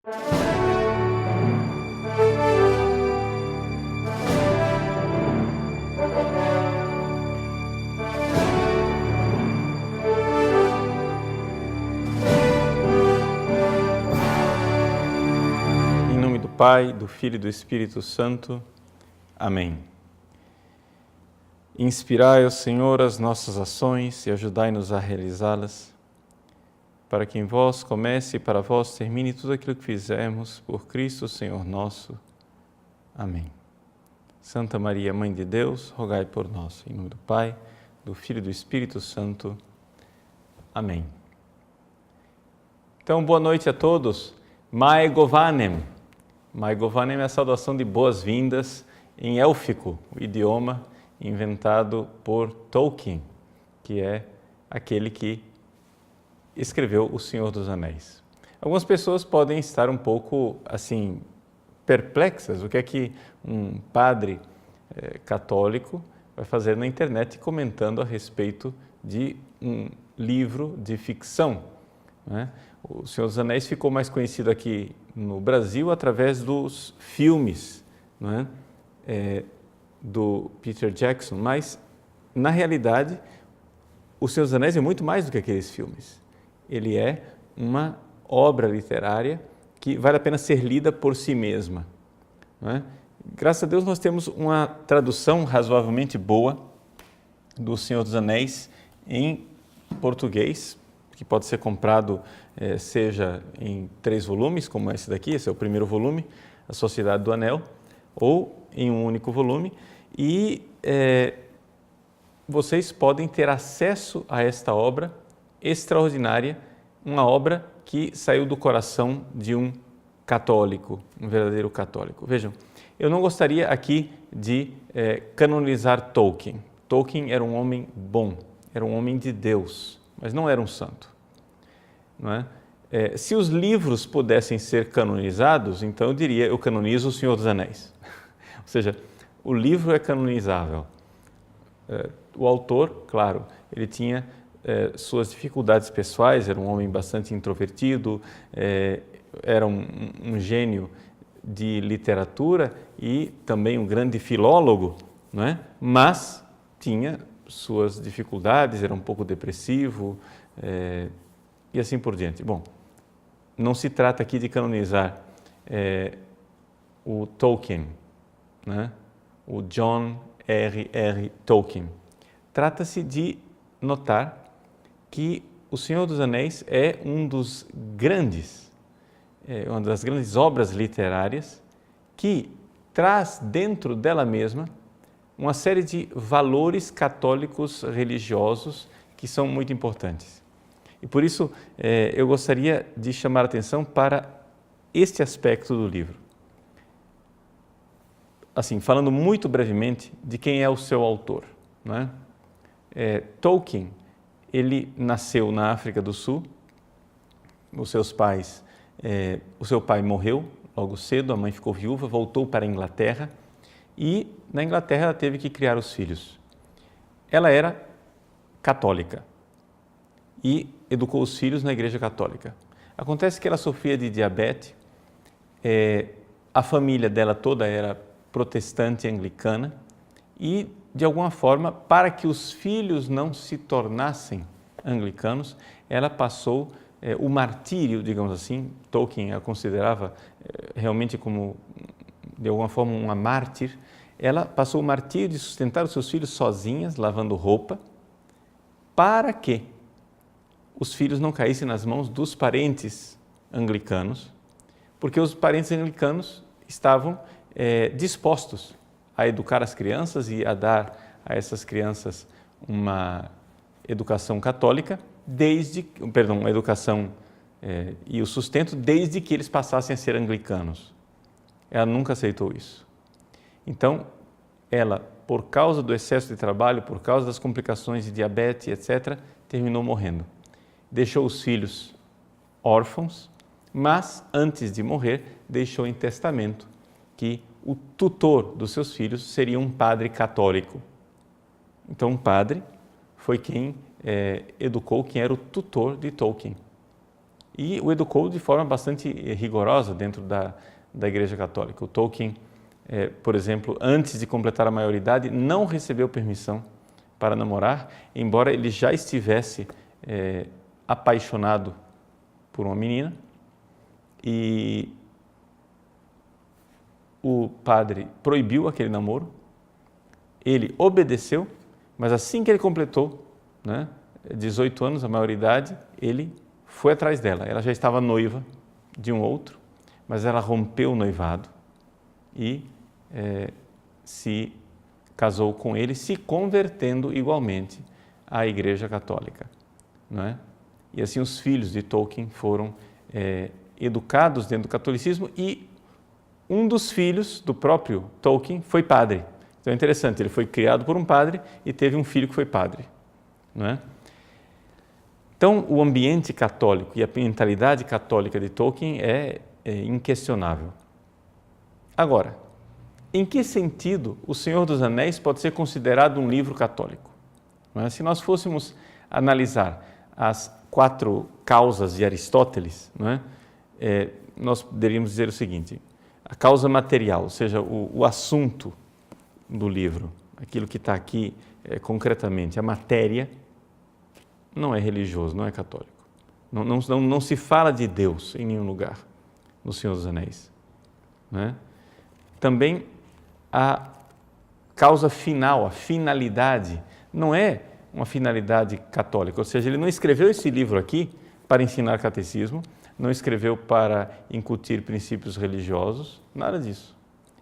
Em nome do Pai, do Filho e do Espírito Santo. Amém. Inspirai, ó Senhor, as nossas ações e ajudai-nos a realizá-las, para que em vós comece e para vós termine tudo aquilo que fizermos, por Cristo, Senhor nosso. Amém. Santa Maria, Mãe de Deus, rogai por nós. Em nome do Pai, do Filho e do Espírito Santo. Amém. Então, boa noite a todos. Mae Govanem. Mae Govanem é a saudação de boas-vindas em élfico, o idioma inventado por Tolkien, que é aquele que escreveu O Senhor dos Anéis. Algumas pessoas podem estar um pouco assim perplexas. O que é que um padre católico vai fazer na internet comentando a respeito de um livro de ficção, né? O Senhor dos Anéis ficou mais conhecido aqui no Brasil através dos filmes, né? Do Peter Jackson, mas na realidade O Senhor dos Anéis é muito mais do que aqueles filmes. Ele é uma obra literária que vale a pena ser lida por si mesma, né? Graças a Deus nós temos uma tradução razoavelmente boa do Senhor dos Anéis em português, que pode ser comprado seja em 3 volumes, como esse daqui, esse é o primeiro volume, A Sociedade do Anel, ou em um único volume, e vocês podem ter acesso a esta obra extraordinária, uma obra que saiu do coração de um católico, um verdadeiro católico. Vejam, eu não gostaria aqui de canonizar Tolkien. Tolkien era um homem bom, era um homem de Deus, mas não era um santo, não é? Se os livros pudessem ser canonizados, então eu diria, eu canonizo O Senhor dos Anéis. Ou seja, o livro é canonizável. O autor, claro, ele tinha suas dificuldades pessoais, era um homem bastante introvertido, era um gênio de literatura e também um grande filólogo, não é? Mas tinha suas dificuldades, era um pouco depressivo e assim por diante. Bom, não se trata aqui de canonizar o Tolkien, né? O John R.R. Tolkien. Trata-se de notar que O Senhor dos Anéis é uma das grandes obras literárias que traz dentro dela mesma uma série de valores católicos religiosos que são muito importantes. E por isso eu gostaria de chamar a atenção para este aspecto do livro. Assim, falando muito brevemente de quem é o seu autor, não é? Tolkien, ele nasceu na África do Sul. O seu pai morreu logo cedo, a mãe ficou viúva, voltou para a Inglaterra e na Inglaterra ela teve que criar os filhos. Ela era católica e educou os filhos na Igreja Católica. Acontece que ela sofria de diabetes, a família dela toda era protestante anglicana e, de alguma forma, para que os filhos não se tornassem anglicanos, ela passou o martírio, digamos assim. Tolkien a considerava realmente como, de alguma forma, uma mártir. Ela passou o martírio de sustentar os seus filhos sozinhas, lavando roupa, para que os filhos não caíssem nas mãos dos parentes anglicanos, porque os parentes anglicanos estavam dispostos a educar as crianças e a dar a essas crianças uma educação católica, uma educação e o sustento desde que eles passassem a ser anglicanos. Ela nunca aceitou isso. Então, ela, por causa do excesso de trabalho, por causa das complicações de diabetes, etc., terminou morrendo. Deixou os filhos órfãos, mas antes de morrer, deixou em testamento que o tutor dos seus filhos seria um padre católico. Então, um padre foi quem educou, quem era o tutor de Tolkien. e o educou de forma bastante rigorosa dentro da Igreja Católica. O Tolkien, por exemplo, antes de completar a maioridade, não recebeu permissão para namorar, embora ele já estivesse apaixonado por uma menina, e o padre proibiu aquele namoro. Ele obedeceu, mas assim que ele completou 18 anos, a maioridade, ele foi atrás dela. Ela já estava noiva de um outro, mas ela rompeu o noivado e se casou com ele, se convertendo igualmente à Igreja Católica. Não é? E assim os filhos de Tolkien foram educados dentro do catolicismo, e um dos filhos do próprio Tolkien foi padre. Então é interessante, ele foi criado por um padre e teve um filho que foi padre. Não é? Então o ambiente católico e a mentalidade católica de Tolkien é inquestionável. Agora, em que sentido O Senhor dos Anéis pode ser considerado um livro católico? Não é? Se nós fôssemos analisar as 4 causas de Aristóteles, não é? Nós poderíamos dizer o seguinte: a causa material, ou seja, o assunto do livro, aquilo que está aqui concretamente, a matéria, não é religioso, não é católico. Não se fala de Deus em nenhum lugar no Senhor dos Anéis. Não é? Também a causa final, a finalidade, não é uma finalidade católica, ou seja, ele não escreveu esse livro aqui para ensinar catecismo, não escreveu para incutir princípios religiosos, nada disso.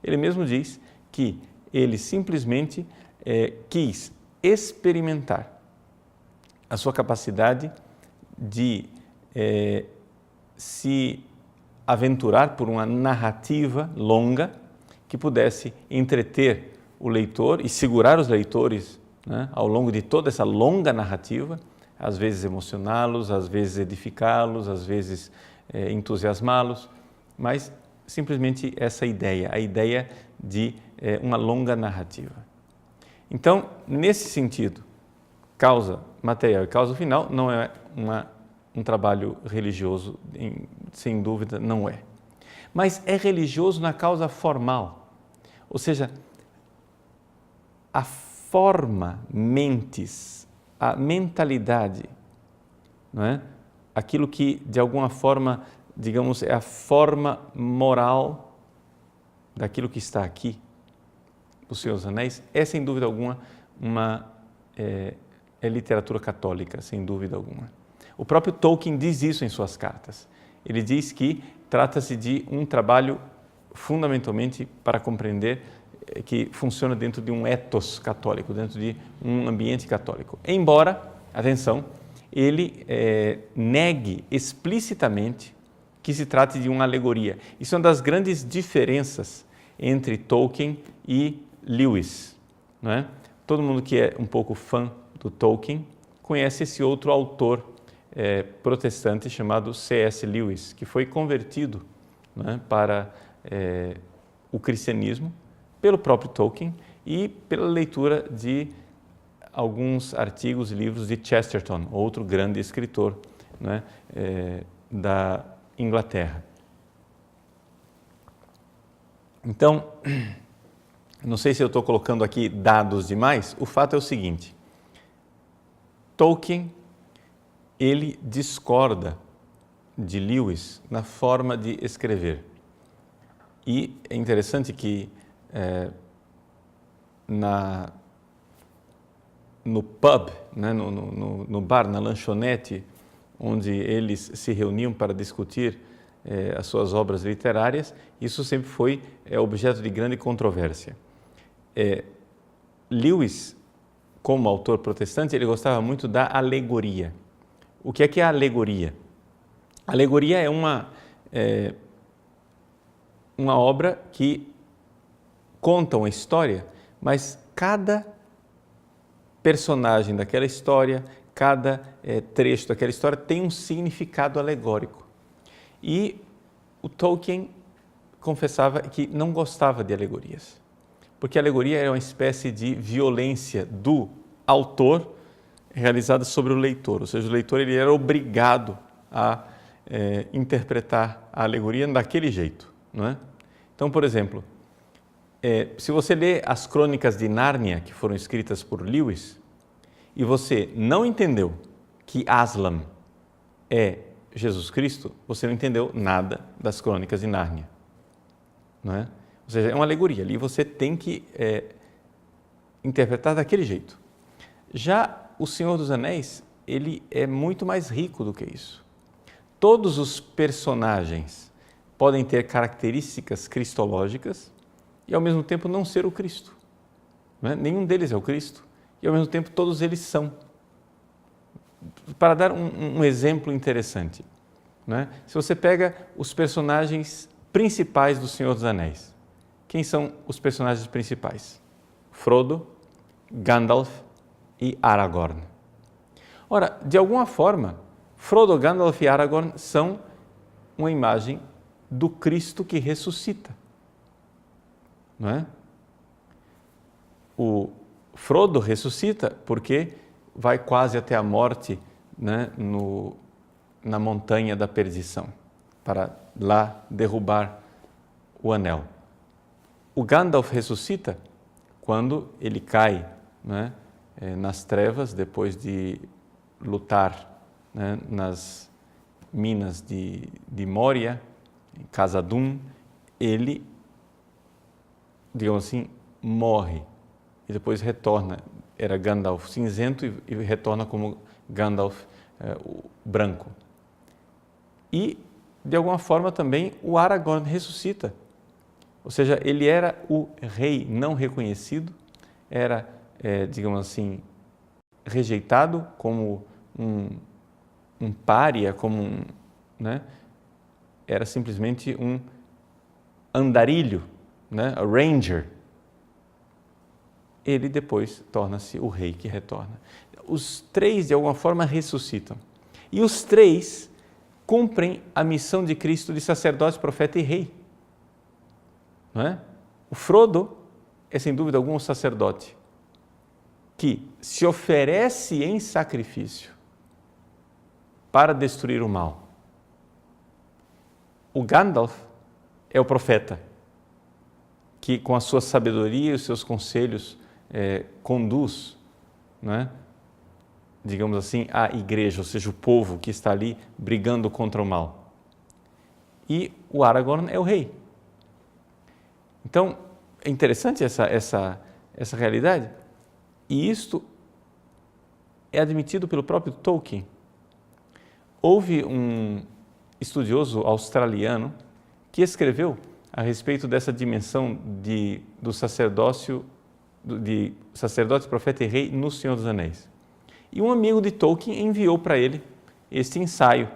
Ele mesmo diz que ele simplesmente quis experimentar a sua capacidade de se aventurar por uma narrativa longa que pudesse entreter o leitor e segurar os leitores, né, ao longo de toda essa longa narrativa, às vezes emocioná-los, às vezes edificá-los, às vezes entusiasmá-los, mas simplesmente essa ideia, a ideia de uma longa narrativa. Então, nesse sentido, causa material e causa final não é um trabalho religioso, sem dúvida não é. Mas é religioso na causa formal, ou seja, a forma mentis, a mentalidade, não é? Aquilo que de alguma forma, digamos, é a forma moral daquilo que está aqui, os Senhor dos Anéis, é sem dúvida alguma é literatura católica, sem dúvida alguma. O próprio Tolkien diz isso em suas cartas. Ele diz que trata-se de um trabalho fundamentalmente para compreender que funciona dentro de um ethos católico, dentro de um ambiente católico. Embora, atenção, ele negue explicitamente que se trate de uma alegoria. Isso é uma das grandes diferenças entre Tolkien e Lewis. Não é? Todo mundo que é um pouco fã do Tolkien conhece esse outro autor protestante chamado C.S. Lewis, que foi convertido, né, para o cristianismo pelo próprio Tolkien e pela leitura de alguns artigos e livros de Chesterton, outro grande escritor, né, da Inglaterra. Então, não sei se eu estou colocando aqui dados demais, o fato é o seguinte: Tolkien, ele discorda de Lewis na forma de escrever. E é interessante que no pub, né, no bar, na lanchonete, onde eles se reuniam para discutir as suas obras literárias, isso sempre foi objeto de grande controvérsia. Lewis, como autor protestante, ele gostava muito da alegoria. O que é a alegoria? A alegoria é uma obra que conta uma história, mas cada personagem daquela história, cada trecho daquela história tem um significado alegórico. E o Tolkien confessava que não gostava de alegorias, porque a alegoria era uma espécie de violência do autor realizada sobre o leitor, ou seja, o leitor ele era obrigado a interpretar a alegoria daquele jeito, não é? Então, por exemplo, se você lê as Crônicas de Nárnia, que foram escritas por Lewis, e você não entendeu que Aslan é Jesus Cristo, você não entendeu nada das Crônicas de Nárnia, não é? Ou seja, é uma alegoria, ali você tem que interpretar daquele jeito. Já o Senhor dos Anéis, ele é muito mais rico do que isso. Todos os personagens podem ter características cristológicas e, ao mesmo tempo, não ser o Cristo. Não é? Nenhum deles é o Cristo e, ao mesmo tempo, todos eles são. Para dar um exemplo interessante, não é? Se você pega os personagens principais do Senhor dos Anéis, quem são os personagens principais? Frodo, Gandalf e Aragorn. Ora, de alguma forma, Frodo, Gandalf e Aragorn são uma imagem do Cristo que ressuscita, não é? O Frodo ressuscita porque vai quase até a morte, né, na montanha da perdição, para lá derrubar o anel. O Gandalf ressuscita quando ele cai, né, nas trevas, depois de lutar, né, nas minas de Moria, em Khazad-dûm, ele, digamos assim, morre e depois retorna. Era Gandalf cinzento e retorna como Gandalf branco. E, de alguma forma, também o Aragorn ressuscita. Ou seja, ele era o rei não reconhecido, era, digamos assim, rejeitado como um pária, como né? Era simplesmente um andarilho, né? A ranger. Ele depois torna-se o rei que retorna. Os três, de alguma forma, ressuscitam. E os três cumprem a missão de Cristo de sacerdote, profeta e rei. Não é? O Frodo é, sem dúvida alguma, um sacerdote que se oferece em sacrifício para destruir o mal. O Gandalf é o profeta que, com a sua sabedoria e os seus conselhos, conduz, não é? Digamos assim, a igreja, ou seja, o povo que está ali brigando contra o mal. E o Aragorn é o rei. Então, é interessante essa realidade. E isto é admitido pelo próprio Tolkien. Houve um estudioso australiano que escreveu a respeito dessa dimensão do sacerdócio, de sacerdote, profeta e rei no Senhor dos Anéis. E um amigo de Tolkien enviou para ele este ensaio.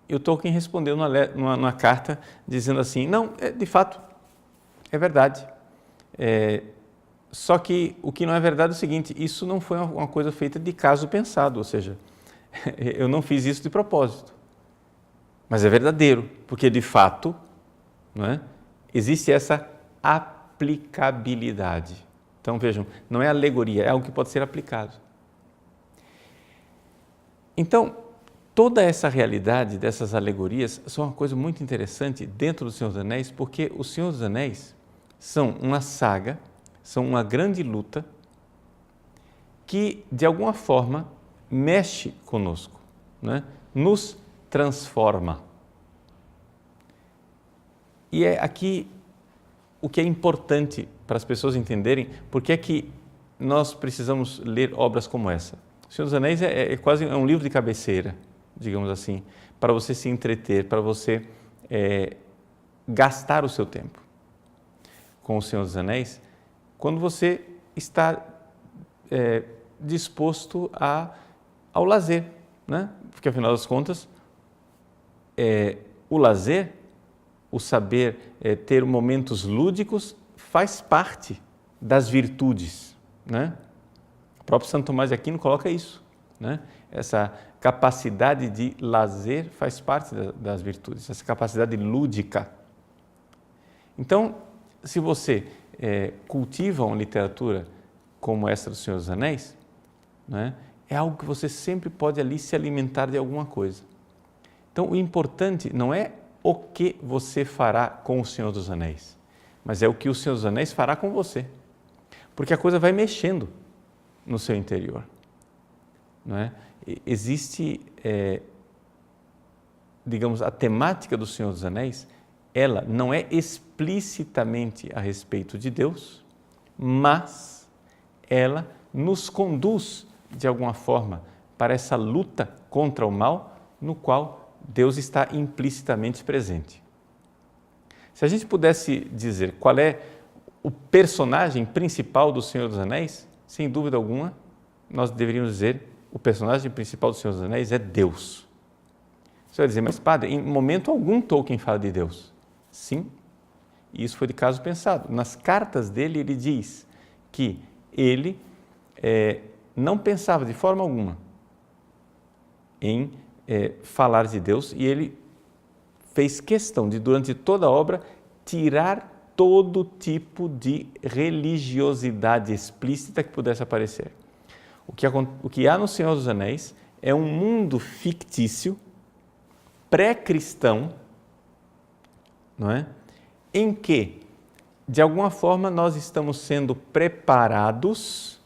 E o Tolkien respondeu numa carta dizendo assim, não, de fato, é verdade. Só que o que não é verdade é o seguinte, isso não foi uma coisa feita de caso pensado, ou seja, eu não fiz isso de propósito. Mas é verdadeiro, porque de fato, não é? Existe essa aplicabilidade. Então vejam, não é alegoria, é algo que pode ser aplicado. Então, toda essa realidade dessas alegorias são uma coisa muito interessante dentro do Senhor dos Anéis, porque o Senhor dos Anéis são uma saga, são uma grande luta que, de alguma forma, mexe conosco, né? Nos transforma. E é aqui o que é importante para as pessoas entenderem por que é que nós precisamos ler obras como essa. O Senhor dos Anéis é quase um livro de cabeceira, digamos assim, para você se entreter, para você gastar o seu tempo com o Senhor dos Anéis, quando você está disposto ao lazer, né? Porque, afinal das contas, o lazer, o saber ter momentos lúdicos, faz parte das virtudes, né? O próprio Santo Tomás de Aquino coloca isso, né? Essa capacidade de lazer faz parte das virtudes, essa capacidade lúdica. Então, se você cultiva uma literatura como essa do Senhor dos Anéis, né, é algo que você sempre pode ali se alimentar de alguma coisa. Então, o importante não é o que você fará com o Senhor dos Anéis, mas é o que o Senhor dos Anéis fará com você. Porque a coisa vai mexendo no seu interior. Não é? Existe, digamos, a temática do Senhor dos Anéis, ela não é explicitamente a respeito de Deus, mas ela nos conduz, de alguma forma, para essa luta contra o mal, no qual Deus está implicitamente presente. Se a gente pudesse dizer qual é o personagem principal do Senhor dos Anéis, sem dúvida alguma, nós deveríamos dizer o personagem principal do Senhor dos Anéis é Deus. Você vai dizer, mas padre, em momento algum Tolkien fala de Deus. Sim, e isso foi de caso pensado. Nas cartas dele, ele diz que ele não pensava de forma alguma em falar de Deus, e ele fez questão de, durante toda a obra, tirar todo tipo de religiosidade explícita que pudesse aparecer. O que há no Senhor dos Anéis é um mundo fictício, pré-cristão, não é? Em que, de alguma forma, nós estamos sendo preparados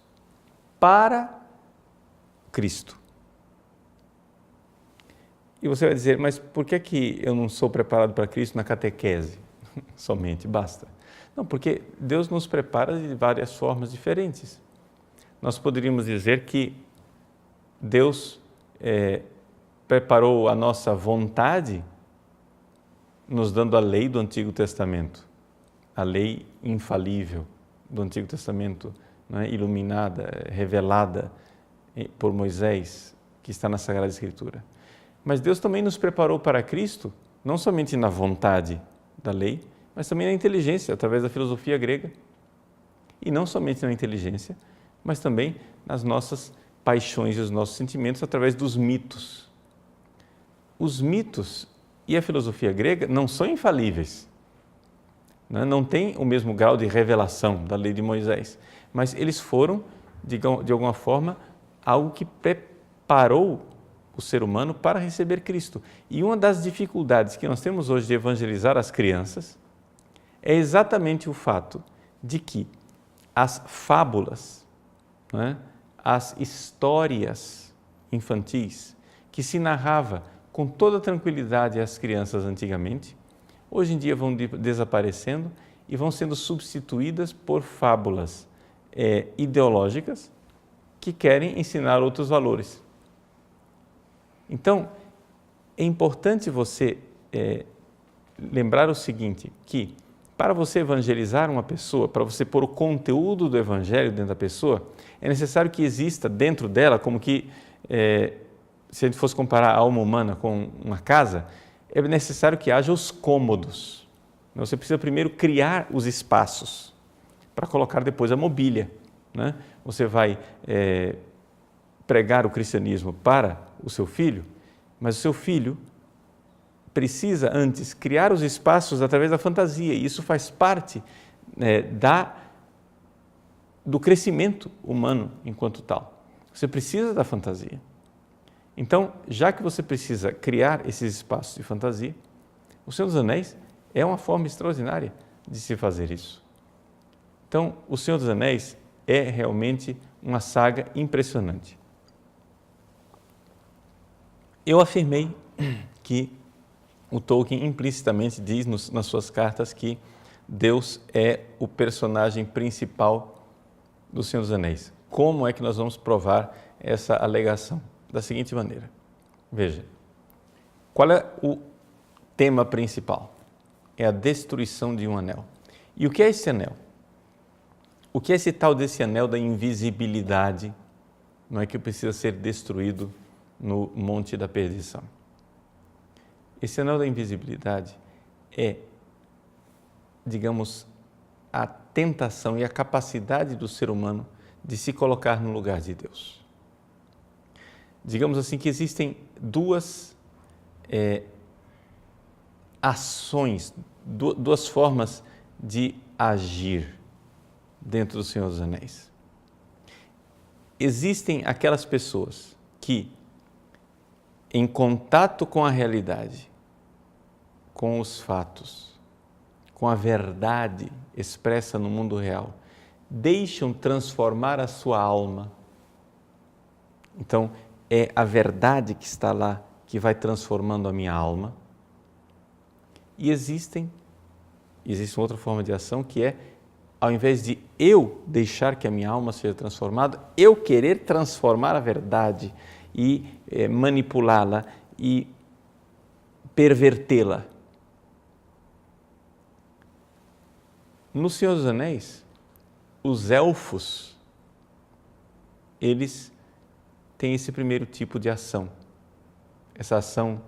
para Cristo. E você vai dizer, mas por que eu não sou preparado para Cristo na catequese? Somente, basta. Não, porque Deus nos prepara de várias formas diferentes. Nós poderíamos dizer que Deus preparou a nossa vontade nos dando a lei do Antigo Testamento, a lei infalível do Antigo Testamento, não é? Iluminada, revelada por Moisés, que está na Sagrada Escritura. Mas Deus também nos preparou para Cristo, não somente na vontade da lei, mas também na inteligência, através da filosofia grega. E não somente na inteligência, mas também nas nossas paixões e os nossos sentimentos, através dos mitos. Os mitos e a filosofia grega não são infalíveis, não têm o mesmo grau de revelação da lei de Moisés, mas eles foram, de alguma forma, algo que preparou o ser humano para receber Cristo. E uma das dificuldades que nós temos hoje de evangelizar as crianças é exatamente o fato de que as fábulas, as histórias infantis que se narrava com toda tranquilidade às crianças antigamente, hoje em dia vão desaparecendo e vão sendo substituídas por fábulas ideológicas que querem ensinar outros valores. Então, é importante você lembrar o seguinte, que para você evangelizar uma pessoa, para você pôr o conteúdo do evangelho dentro da pessoa, é necessário que exista dentro dela, como que, se a gente fosse comparar a alma humana com uma casa, é necessário que haja os cômodos. Você precisa primeiro criar os espaços para colocar depois a mobília. Você vai pregar o cristianismo para o seu filho, mas o seu filho precisa antes criar os espaços através da fantasia, e isso faz parte do crescimento humano enquanto tal. Você precisa da fantasia. Então, já que você precisa criar esses espaços de fantasia, O Senhor dos Anéis é uma forma extraordinária de se fazer isso. Então, O Senhor dos Anéis é realmente uma saga impressionante. Eu afirmei que o Tolkien implicitamente diz nas suas cartas que Deus é o personagem principal do Senhor dos Anéis. Como é que nós vamos provar essa alegação? Da seguinte maneira. Veja, qual é o tema principal? É a destruição de um anel. E o que é esse anel? O que é esse tal desse anel da invisibilidade, não é, que precisa ser destruído no Monte da Perdição? Esse anel da invisibilidade é, digamos, a tentação e a capacidade do ser humano de se colocar no lugar de Deus. Digamos assim que existem duas ações, duas formas de agir dentro do Senhor dos Anéis. Existem aquelas pessoas que em contato com a realidade, com os fatos, com a verdade expressa no mundo real, deixam transformar a sua alma. Então, é a verdade que está lá que vai transformando a minha alma. E existe outra forma de ação que é, ao invés de eu deixar que a minha alma seja transformada, eu querer transformar a verdade e manipulá-la e pervertê-la. No Senhor dos Anéis, os elfos, eles têm esse primeiro tipo de ação, essa ação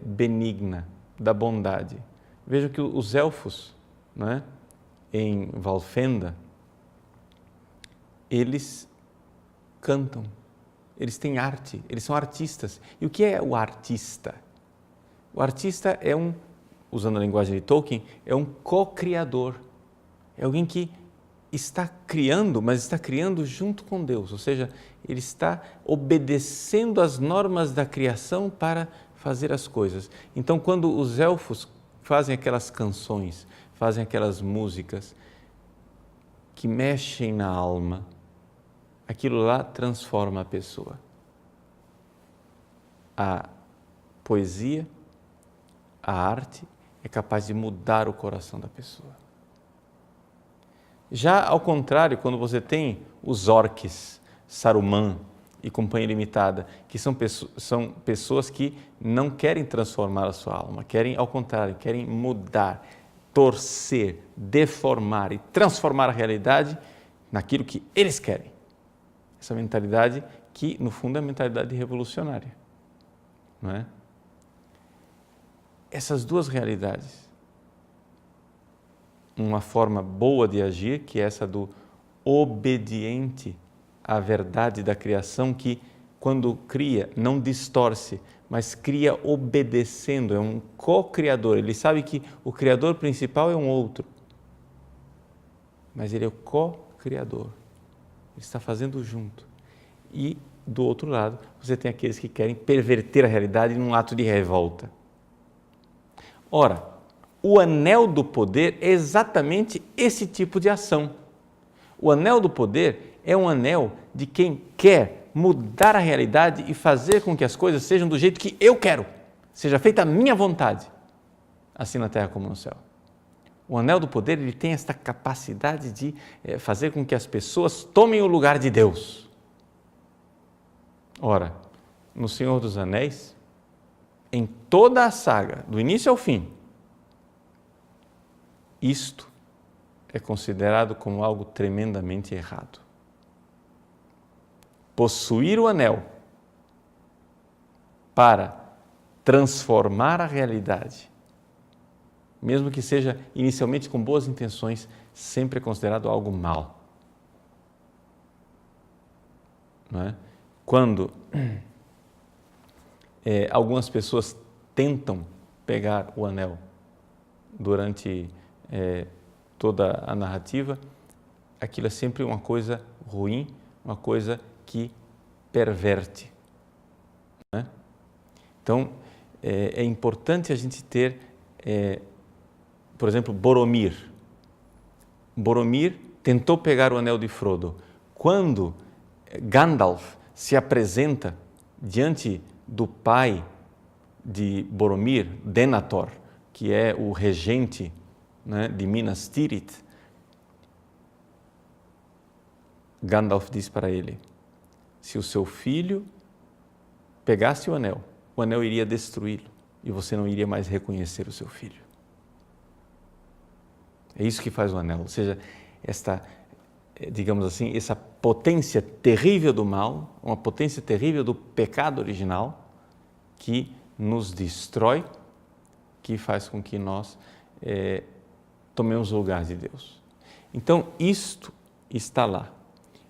benigna, da bondade. Vejam que os elfos, né, em Valfenda, eles cantam, eles têm arte, eles são artistas. E o que é o artista? O artista é usando a linguagem de Tolkien, é um co-criador, é alguém que está criando, mas está criando junto com Deus, ou seja, ele está obedecendo às normas da criação para fazer as coisas. Então, quando os elfos fazem aquelas canções, fazem aquelas músicas que mexem na alma, aquilo lá transforma a pessoa. A poesia, a arte é capaz de mudar o coração da pessoa. Já ao contrário, quando você tem os orques, Saruman e Companhia Limitada, que são pessoas que não querem transformar a sua alma, querem, ao contrário, querem mudar, torcer, deformar e transformar a realidade naquilo que eles querem. Essa mentalidade que, no fundo, é a mentalidade revolucionária, não é? Essas duas realidades, uma forma boa de agir, que é essa do obediente à verdade da criação, que quando cria não distorce, mas cria obedecendo, é um co-criador. Ele sabe que o criador principal é um outro, mas ele é o co-criador, ele está fazendo junto. E do outro lado, você tem aqueles que querem perverter a realidade num ato de revolta. Ora, o anel do poder é exatamente esse tipo de ação. O anel do poder é um anel de quem quer mudar a realidade e fazer com que as coisas sejam do jeito que eu quero, seja feita a minha vontade, assim na terra como no céu. O anel do poder, ele tem esta capacidade de fazer com que as pessoas tomem o lugar de Deus. Ora, no Senhor dos Anéis, em toda a saga, do início ao fim, isto é considerado como algo tremendamente errado. Possuir o anel para transformar a realidade, mesmo que seja inicialmente com boas intenções, sempre é considerado algo mal. Não é? Quando algumas pessoas tentam pegar o anel durante toda a narrativa, aquilo é sempre uma coisa ruim, uma coisa que perverte. Né? Então, é importante a gente ter, por exemplo, Boromir. Boromir tentou pegar o anel de Frodo. Quando Gandalf se apresenta diante do pai de Boromir, Denethor, que é o regente, né, de Minas Tirith, Gandalf diz para ele: se o seu filho pegasse o anel iria destruí-lo e você não iria mais reconhecer o seu filho. É isso que faz o anel, ou seja, esta, digamos assim, essa potência terrível do mal, uma potência terrível do pecado original que nos destrói, que faz com que nós tomemos o lugar de Deus. Então, isto está lá.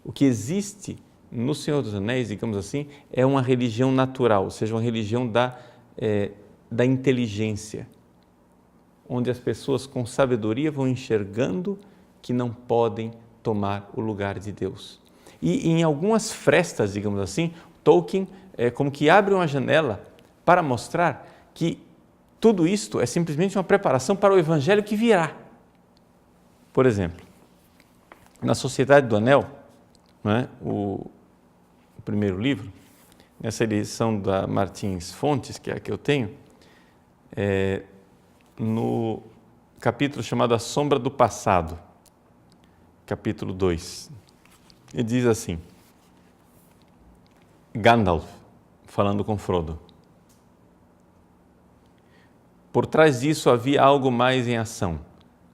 O que existe no Senhor dos Anéis, digamos assim, é uma religião natural, ou seja, uma religião da inteligência, onde as pessoas com sabedoria vão enxergando que não podem tomar o lugar de Deus. E em algumas frestas, digamos assim, Tolkien como que abre uma janela para mostrar que tudo isto é simplesmente uma preparação para o evangelho que virá. Por exemplo, na Sociedade do Anel, não é? O primeiro livro, nessa edição da Martins Fontes, que é a que eu tenho, no capítulo chamado A Sombra do Passado, capítulo 2, ele diz assim, Gandalf, falando com Frodo, por trás disso havia algo mais em ação,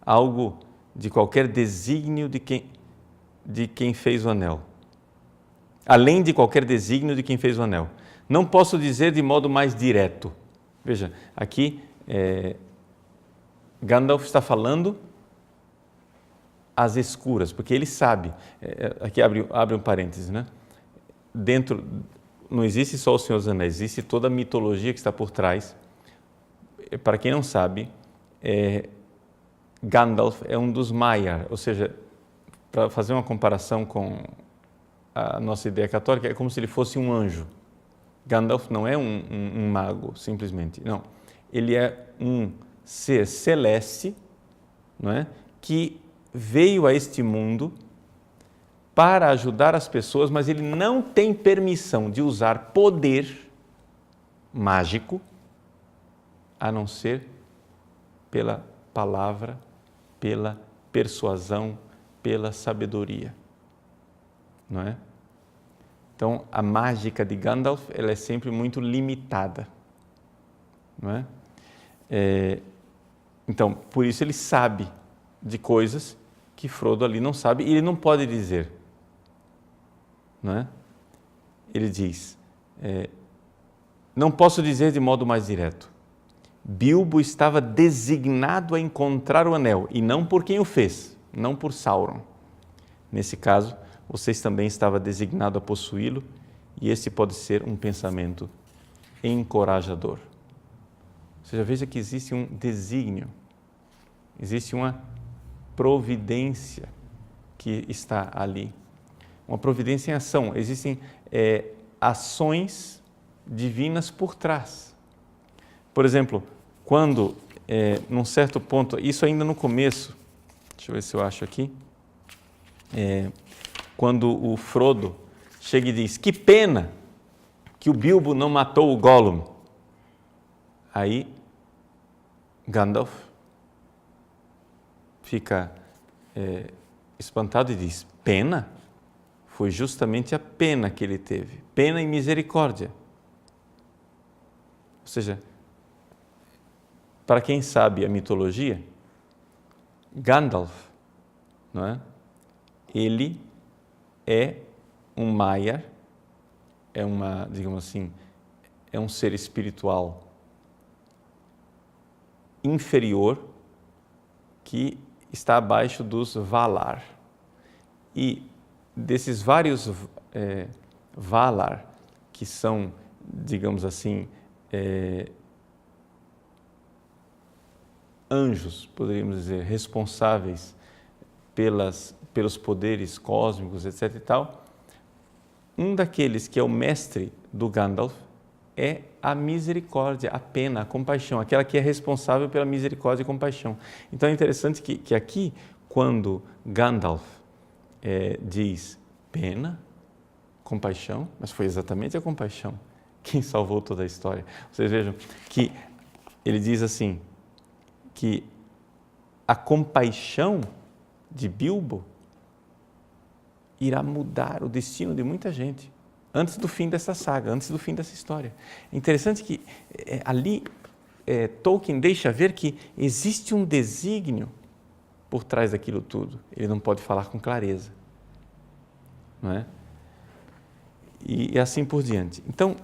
algo de qualquer desígnio de quem fez o anel. Além de qualquer desígnio de quem fez o anel. Não posso dizer de modo mais direto. Veja, aqui Gandalf está falando às escuras, porque ele sabe, aqui abre um parêntese, né? Dentro, não existe só o Senhor dos Anéis, existe toda a mitologia que está por trás. Para quem não sabe, Gandalf é um dos Maiar, ou seja, para fazer uma comparação com a nossa ideia católica, é como se ele fosse um anjo. Gandalf não é um mago, simplesmente, não. Ele é um ser celeste, não é? Que veio a este mundo para ajudar as pessoas, mas ele não tem permissão de usar poder mágico, a não ser pela palavra, pela persuasão, pela sabedoria, não é? Então, a mágica de Gandalf, ela é sempre muito limitada, não é? Então, por isso ele sabe de coisas que Frodo ali não sabe e ele não pode dizer, não é? Ele diz, não posso dizer de modo mais direto, Bilbo estava designado a encontrar o anel, e não por quem o fez, não por Sauron. Nesse caso, vocês também estavam designados a possuí-lo, e esse pode ser um pensamento encorajador. Ou seja, veja que existe um desígnio, existe uma providência que está ali. Uma providência em ação, existem ações divinas por trás. Por exemplo, quando, num certo ponto, isso ainda no começo, deixa eu ver se eu acho aqui, quando o Frodo chega e diz, que pena que o Bilbo não matou o Gollum. Aí, Gandalf fica espantado e diz, pena? Foi justamente a pena que ele teve, pena e misericórdia. Ou seja, para quem sabe a mitologia, Gandalf, não é? Ele é um Maiar, digamos assim, é um ser espiritual inferior que está abaixo dos Valar. E desses vários Valar, que são, digamos assim, anjos, poderíamos dizer, responsáveis pelos poderes cósmicos, etc. e tal, um daqueles que é o mestre do Gandalf é a misericórdia, a pena, a compaixão, aquela que é responsável pela misericórdia e compaixão. Então é interessante que aqui, quando Gandalf diz pena, compaixão, mas foi exatamente a compaixão quem salvou toda a história. Vocês vejam que ele diz assim, que a compaixão de Bilbo irá mudar o destino de muita gente antes do fim dessa saga, antes do fim dessa história. É interessante que ali Tolkien deixa ver que existe um desígnio por trás daquilo tudo. Ele não pode falar com clareza, não é? E assim por diante. Então,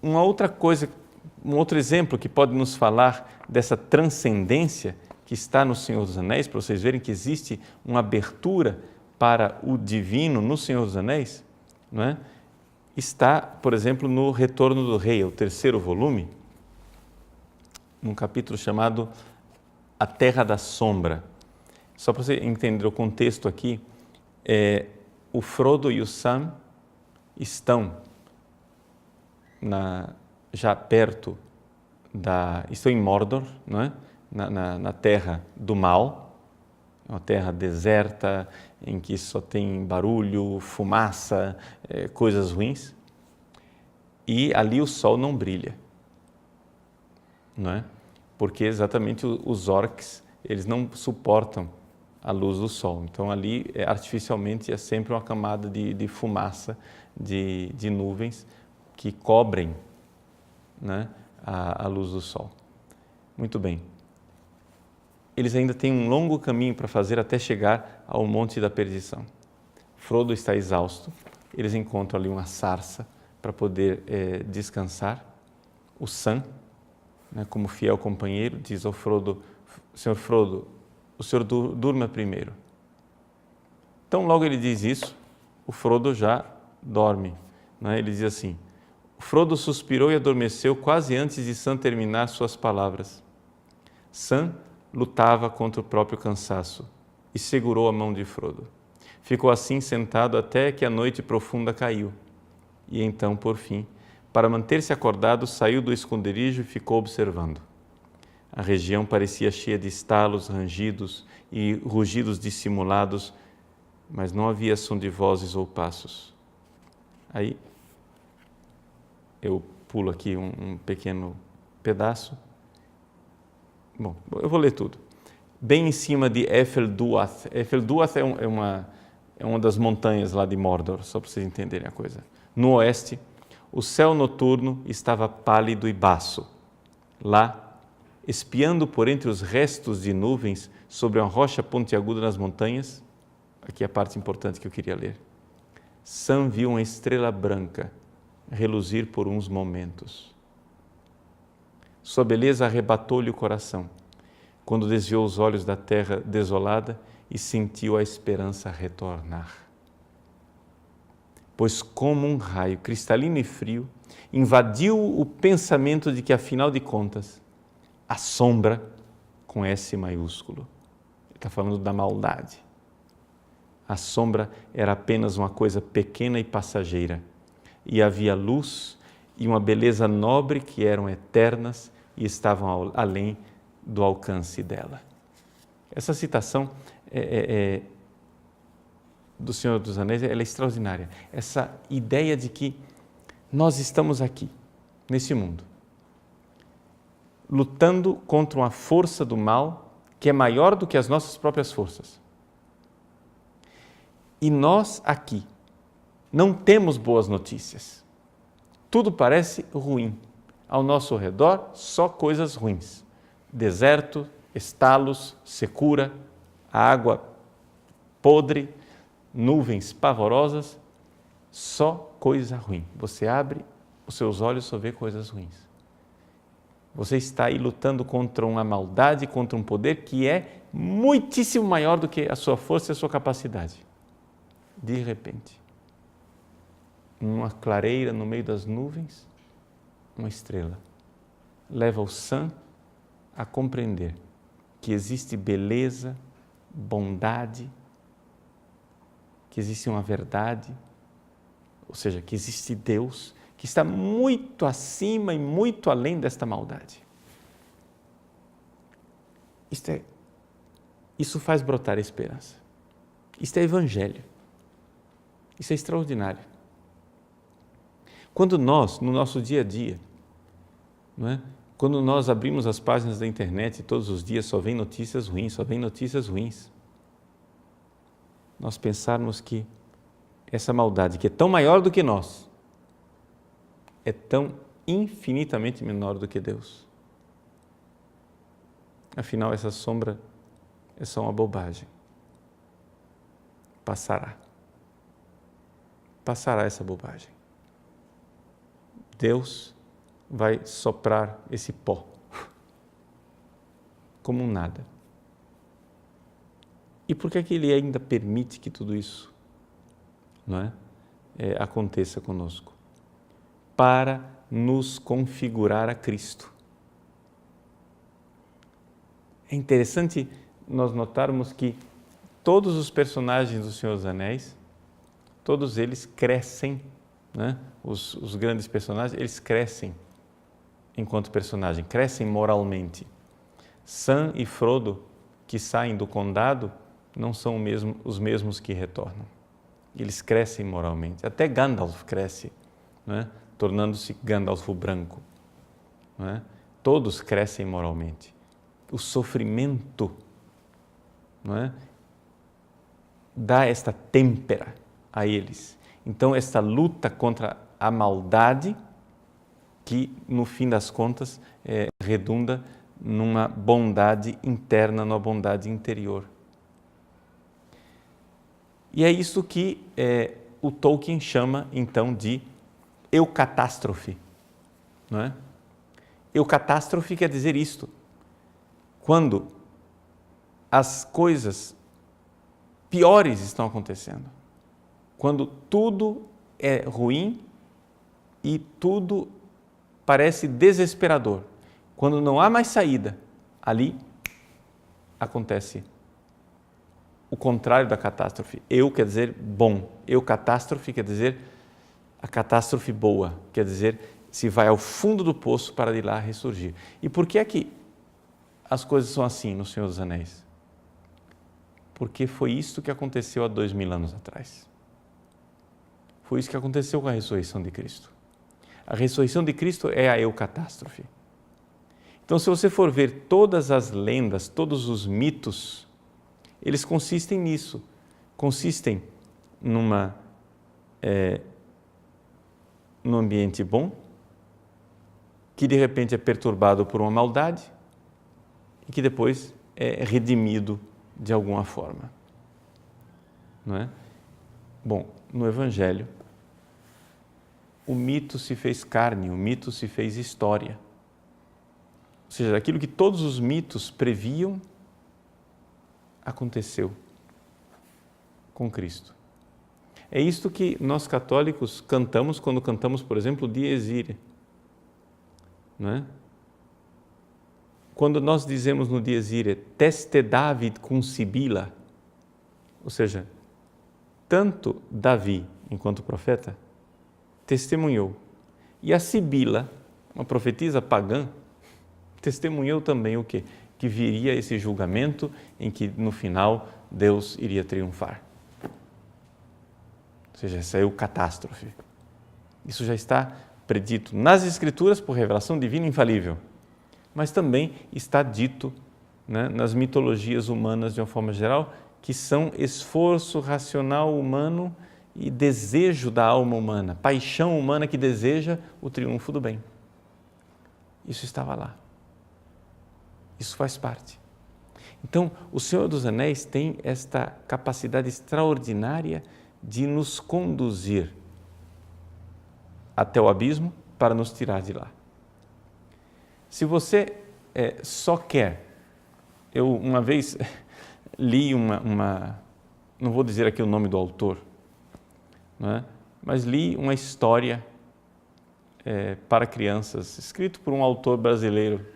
uma outra coisa, um outro exemplo que pode nos falar dessa transcendência que está no Senhor dos Anéis, para vocês verem que existe uma abertura para o divino no Senhor dos Anéis, não é? Está, por exemplo, no Retorno do Rei, o 3º volume, num capítulo chamado A Terra da Sombra. Só para você entender o contexto aqui, o Frodo e o Sam estão já perto estão em Mordor, não é? Na terra do mal, uma terra deserta, em que só tem barulho, fumaça, coisas ruins, e ali o sol não brilha, não é? Porque exatamente os orcs, eles não suportam a luz do sol, então ali artificialmente é sempre uma camada de fumaça, de nuvens que cobrem, né, a luz do sol. Muito bem. Eles ainda têm um longo caminho para fazer até chegar ao Monte da Perdição. Frodo está exausto, eles encontram ali uma sarça para poder descansar. O Sam, né, como fiel companheiro, diz ao Frodo: Senhor Frodo, o senhor durma primeiro. Então, logo ele diz isso, o Frodo já dorme, né? Ele diz assim: Frodo suspirou e adormeceu quase antes de Sam terminar suas palavras. Sam lutava contra o próprio cansaço e segurou a mão de Frodo. Ficou assim sentado até que a noite profunda caiu. E então, por fim, para manter-se acordado, saiu do esconderijo e ficou observando. A região parecia cheia de estalos, rangidos e rugidos dissimulados, mas não havia som de vozes ou passos. Aí, eu pulo aqui um pequeno pedaço. Bom, eu vou ler tudo. Bem em cima de Efelduath. Efelduath é uma das montanhas lá de Mordor, só para vocês entenderem a coisa. No oeste, o céu noturno estava pálido e baço. Lá, espiando por entre os restos de nuvens sobre uma rocha pontiaguda nas montanhas, aqui é a parte importante que eu queria ler. Sam viu uma estrela branca reluzir por uns momentos. Sua beleza arrebatou-lhe o coração, quando desviou os olhos da terra desolada e sentiu a esperança retornar. Pois como um raio cristalino e frio, invadiu o pensamento de que, afinal de contas, a sombra, com S maiúsculo, ele está falando da maldade. A sombra era apenas uma coisa pequena e passageira, e havia luz e uma beleza nobre que eram eternas e estavam além do alcance dela. Essa citação do Senhor dos Anéis, ela é extraordinária. Essa ideia de que nós estamos aqui, nesse mundo, lutando contra uma força do mal que é maior do que as nossas próprias forças. E nós aqui não temos boas notícias. Tudo parece ruim. Ao nosso redor, só coisas ruins. Deserto, estalos, secura, água podre, nuvens pavorosas, só coisa ruim. Você abre os seus olhos e só vê coisas ruins. Você está aí lutando contra uma maldade, contra um poder que é muitíssimo maior do que a sua força e a sua capacidade. De repente, numa clareira no meio das nuvens, uma estrela leva o Sam a compreender que existe beleza, bondade, que existe uma verdade, ou seja, que existe Deus, que está muito acima e muito além desta maldade. Isso faz brotar a esperança. Isto é evangelho. Isso é extraordinário. Quando nós, no nosso dia a dia, não é? Quando nós abrimos as páginas da internet e todos os dias só vem notícias ruins, nós pensarmos que essa maldade, que é tão maior do que nós, é tão infinitamente menor do que Deus. Afinal, essa sombra é só uma bobagem. Passará essa bobagem. Deus vai soprar esse pó como um nada. E por que é que Ele ainda permite que tudo isso, não é, aconteça conosco? Para nos configurar a Cristo. É interessante nós notarmos que todos os personagens do Senhor dos Anéis, todos eles crescem né? Os grandes personagens, eles crescem enquanto personagem, crescem moralmente. Sam e Frodo, que saem do condado, não são os mesmos que retornam. Eles crescem moralmente. Até Gandalf cresce, né? Tornando-se Gandalf o Branco. Né? Todos crescem moralmente. O sofrimento, né, dá esta têmpera a eles. Então, esta luta contra a maldade, que no fim das contas redunda numa bondade interna, numa bondade interior. E é isso que o Tolkien chama então de eucatástrofe. Não é? Eucatástrofe quer dizer isto: quando as coisas piores estão acontecendo, quando tudo é ruim e tudo parece desesperador, quando não há mais saída, ali acontece o contrário da catástrofe. Eu quer dizer bom, eucatástrofe quer dizer a catástrofe boa, quer dizer se vai ao fundo do poço para de lá ressurgir. E por que é que as coisas são assim no Senhor dos Anéis? Porque foi isso que aconteceu há 2000 anos atrás. Foi isso que aconteceu com a ressurreição de Cristo. A ressurreição de Cristo é a eucatástrofe. Então, se você for ver todas as lendas, todos os mitos, eles consistem nisso. Consistem num ambiente bom, que de repente é perturbado por uma maldade e que depois é redimido de alguma forma. Não é? Bom, no Evangelho, o mito se fez carne, o mito se fez história. Ou seja, aquilo que todos os mitos previam, aconteceu com Cristo. É isto que nós católicos cantamos quando cantamos, por exemplo, o Dies Irae. Não é? Quando nós dizemos no Dies Irae, teste David cum Sibila, ou seja, tanto Davi, enquanto profeta, testemunhou, e a Sibila, uma profetisa pagã, testemunhou também o quê? Que viria esse julgamento em que no final Deus iria triunfar. Ou seja, essa é o catástrofe. Isso já está predito nas Escrituras por revelação divina infalível, mas também está dito, né, nas mitologias humanas de uma forma geral, que são esforço racional humano e desejo da alma humana, paixão humana que deseja o triunfo do bem. Isso estava lá. Isso faz parte. Então, o Senhor dos Anéis tem esta capacidade extraordinária de nos conduzir até o abismo para nos tirar de lá. Se você só quer... Eu uma vez li não vou dizer aqui o nome do autor, não é? Mas li uma história para crianças, escrito por um autor brasileiro,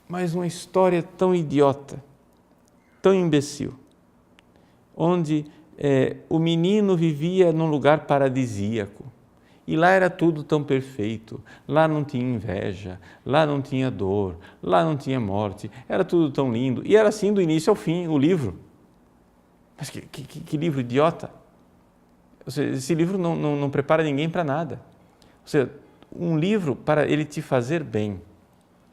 mas uma história tão idiota, tão imbecil, onde o menino vivia num lugar paradisíaco e lá era tudo tão perfeito, lá não tinha inveja, lá não tinha dor, lá não tinha morte, era tudo tão lindo e era assim do início ao fim o livro. Mas que livro idiota! Ou seja, esse livro não prepara ninguém para nada. Ou seja, um livro para ele te fazer bem,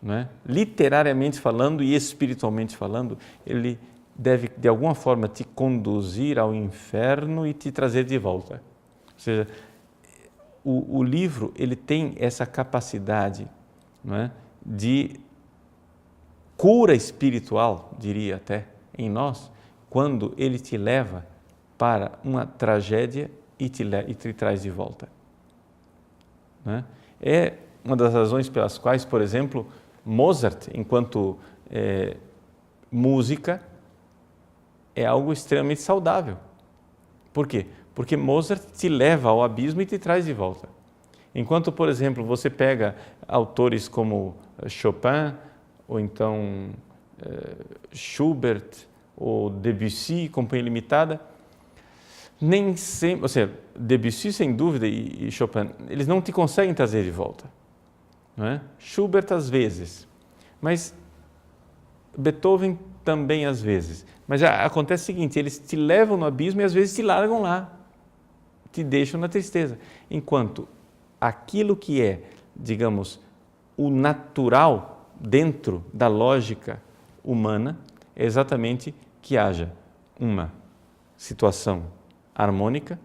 não é? Literariamente falando e espiritualmente falando, ele deve de alguma forma te conduzir ao inferno e te trazer de volta. Ou seja, o livro ele tem essa capacidade, não é, de cura espiritual, diria até, em nós, quando ele te leva para uma tragédia e te traz de volta. Não é? É uma das razões pelas quais, por exemplo, Mozart, enquanto música, é algo extremamente saudável. Por quê? Porque Mozart te leva ao abismo e te traz de volta. Enquanto, por exemplo, você pega autores como Chopin, ou então Schubert, ou Debussy, Companhia Limitada, nem sempre, ou seja, Debussy sem dúvida e Chopin, eles não te conseguem trazer de volta, não é? Schubert às vezes, mas Beethoven também às vezes. Mas acontece o seguinte, eles te levam no abismo e às vezes te largam lá, te deixam na tristeza. Enquanto aquilo que é, digamos, o natural dentro da lógica humana é exatamente que haja uma situação harmônica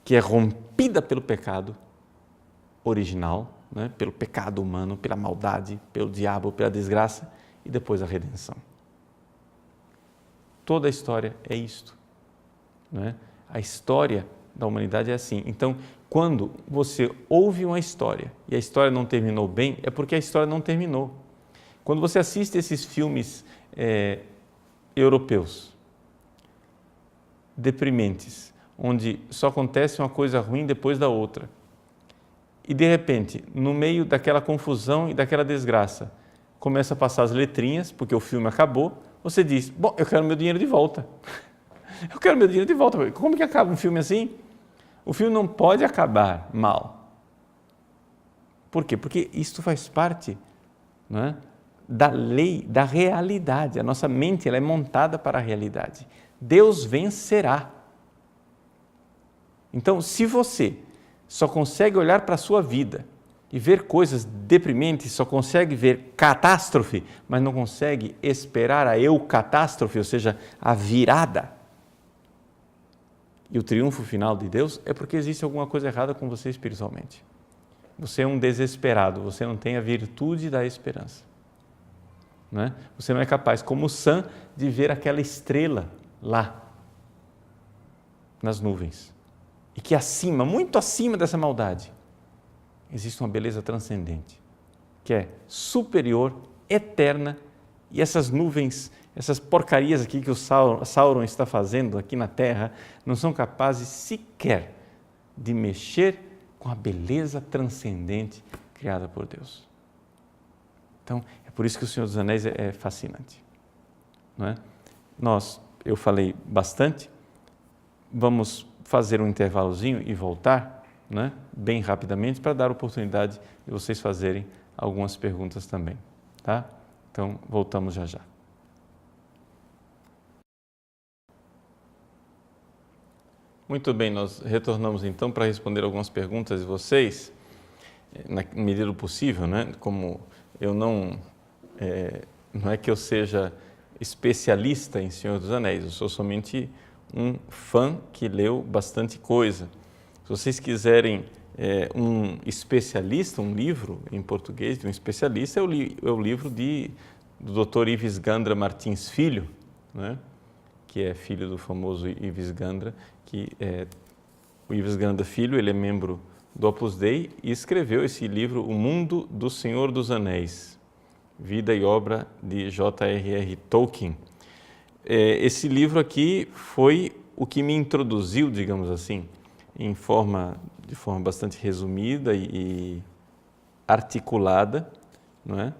que é rompida pelo pecado original, né? Pelo pecado humano, pela maldade, pelo diabo, pela desgraça e depois a redenção. Toda a história é isto, né? A história da humanidade é assim. Então, quando você ouve uma história e a história não terminou bem, é porque a história não terminou. Quando você assiste esses filmes europeus, deprimentes, onde só acontece uma coisa ruim depois da outra, e de repente, no meio daquela confusão e daquela desgraça, começa a passar as letrinhas, porque o filme acabou, você diz, bom, eu quero meu dinheiro de volta. Eu quero meu dinheiro de volta. Como que acaba um filme assim? O filme não pode acabar mal. Por quê? Porque isto faz parte, não é, da lei, da realidade. A nossa mente ela é montada para a realidade. Deus vencerá. Então, se você só consegue olhar para a sua vida e ver coisas deprimentes, só consegue ver catástrofe, mas não consegue esperar a eucatástrofe, ou seja, a virada e o triunfo final de Deus, é porque existe alguma coisa errada com você espiritualmente. Você é um desesperado, você não tem a virtude da esperança. Não é? Você não é capaz, como Sam, de ver aquela estrela lá, nas nuvens. E que acima, muito acima dessa maldade, existe uma beleza transcendente, que é superior, eterna, e essas nuvens, essas porcarias aqui que o Sauron está fazendo aqui na Terra, não são capazes sequer de mexer com a beleza transcendente criada por Deus. Então, é por isso que o Senhor dos Anéis é fascinante. Não é? Eu falei bastante, vamos fazer um intervalozinho e voltar, né, bem rapidamente, para dar oportunidade de vocês fazerem algumas perguntas também. Tá? Então, voltamos já já. Muito bem, nós retornamos então para responder algumas perguntas de vocês, na medida do possível, né? Como eu não é que eu seja especialista em Senhor dos Anéis, eu sou somente um fã que leu bastante coisa. Se vocês quiserem um especialista, um livro em português de um especialista, é o livro do Dr. Ives Gandra Martins Filho, né? Que é filho do famoso Ives Gandra, o Ives Gandra Filho, ele é membro do Opus Dei e escreveu esse livro, O Mundo do Senhor dos Anéis, Vida e Obra de J.R.R. Tolkien. Esse livro aqui foi o que me introduziu, digamos assim, de forma bastante resumida e articulada, não é?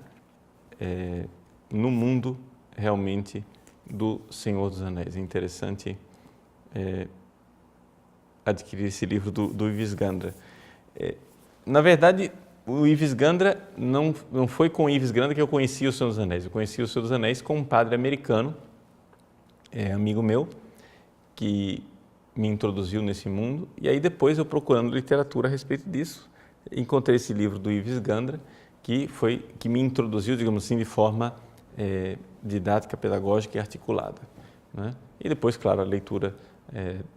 No mundo realmente do Senhor dos Anéis. É interessante adquirir esse livro do Ives Gandra. Na verdade, o Ives Gandra não foi com o Ives Gandra que eu conheci o Senhor dos Anéis. Eu conheci o Senhor dos Anéis com um padre americano, amigo meu, que me introduziu nesse mundo. E aí depois eu procurando literatura a respeito disso, encontrei esse livro do Ives Gandra, que me introduziu, digamos assim, de forma didática, pedagógica e articulada, né? E depois, claro, a leitura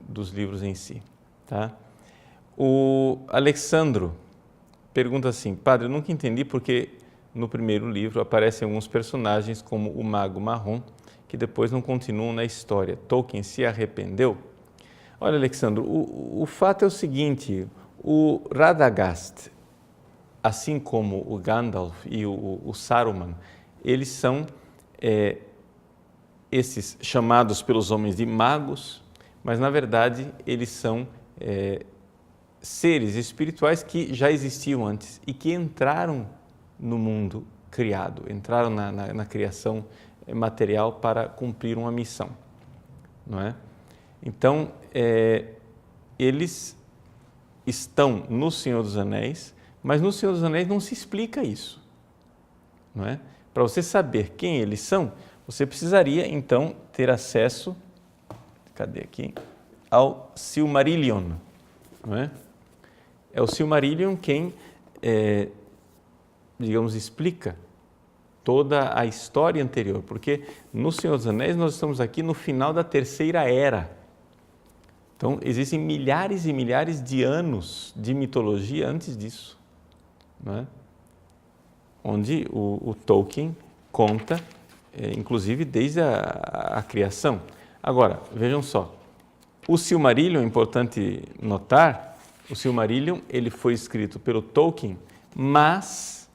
dos livros em si. Tá? O Alexandro pergunta assim, padre, eu nunca entendi porque no primeiro livro aparecem alguns personagens como o Mago Marrom, que depois não continuam na história. Tolkien se arrependeu? Olha, Alexandro, o fato é o seguinte, o Radagast, assim como o Gandalf e o Saruman, eles são esses chamados pelos homens de magos, mas na verdade eles são seres espirituais que já existiam antes e que entraram no mundo criado, entraram na criação material para cumprir uma missão, não é? Então, eles estão no Senhor dos Anéis, mas no Senhor dos Anéis não se explica isso, não é? Para você saber quem eles são, você precisaria então ter acesso, cadê aqui, ao Silmarillion, não é? É o Silmarillion quem, digamos, explica toda a história anterior, porque no Senhor dos Anéis nós estamos aqui no final da Terceira Era. Então, existem milhares e milhares de anos de mitologia antes disso, não é? Onde o Tolkien conta, inclusive, desde a criação. Agora, vejam só, o Silmarillion, é importante notar, o Silmarillion ele foi escrito pelo Tolkien, mas,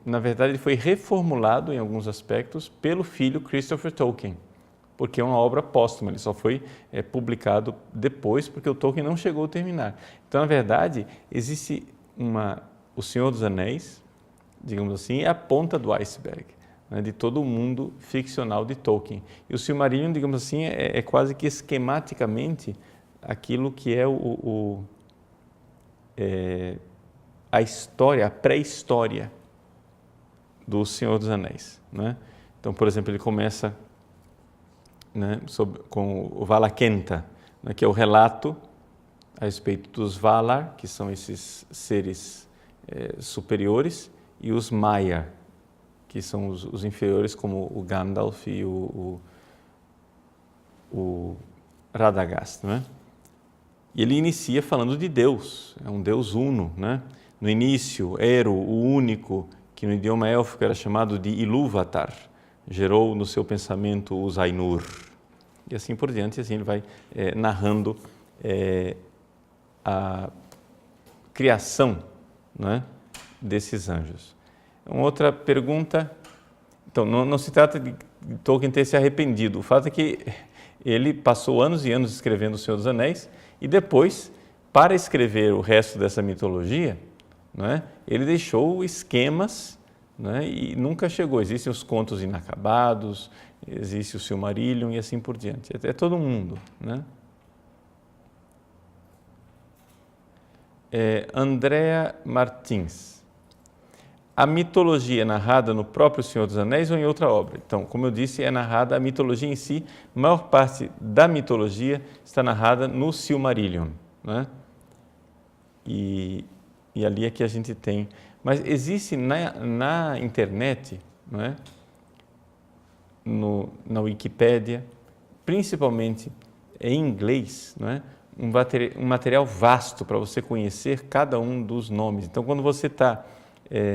na verdade, ele foi reformulado em alguns aspectos pelo filho Christopher Tolkien, porque é uma obra póstuma, ele só foi publicado depois, porque o Tolkien não chegou a terminar. Então, na verdade, existe o Senhor dos Anéis, digamos assim, é a ponta do iceberg, né, de todo o mundo ficcional de Tolkien. E o Silmarillion, digamos assim, é quase que esquematicamente aquilo que é a história, a pré-história do Senhor dos Anéis, né? Então, por exemplo, ele começa, né, com o Valakenta, né, que é o relato a respeito dos Valar, que são esses seres superiores, e os Maiar, que são os inferiores, como o Gandalf e o Radagast, né? E ele inicia falando de Deus, é um Deus uno, né? No início, Eru, o único, que no idioma élfico era chamado de Ilúvatar, gerou no seu pensamento os Ainur. E assim por diante, assim ele vai narrando a criação, né, desses anjos. Uma outra pergunta, então, não se trata de Tolkien ter se arrependido, o fato é que ele passou anos e anos escrevendo O Senhor dos Anéis e depois, para escrever o resto dessa mitologia, né, ele deixou esquemas, né, e nunca chegou. Existem os contos inacabados, existe o Silmarillion e assim por diante. É todo mundo, né? Andrea Martins. A mitologia é narrada no próprio Senhor dos Anéis ou em outra obra? Então, como eu disse, é narrada a mitologia em si. A maior parte da mitologia está narrada no Silmarillion, né? E ali é que a gente tem. Mas existe na internet, não é? Na Wikipédia, principalmente em inglês, não é? Um material vasto para você conhecer cada um dos nomes. Então, quando você está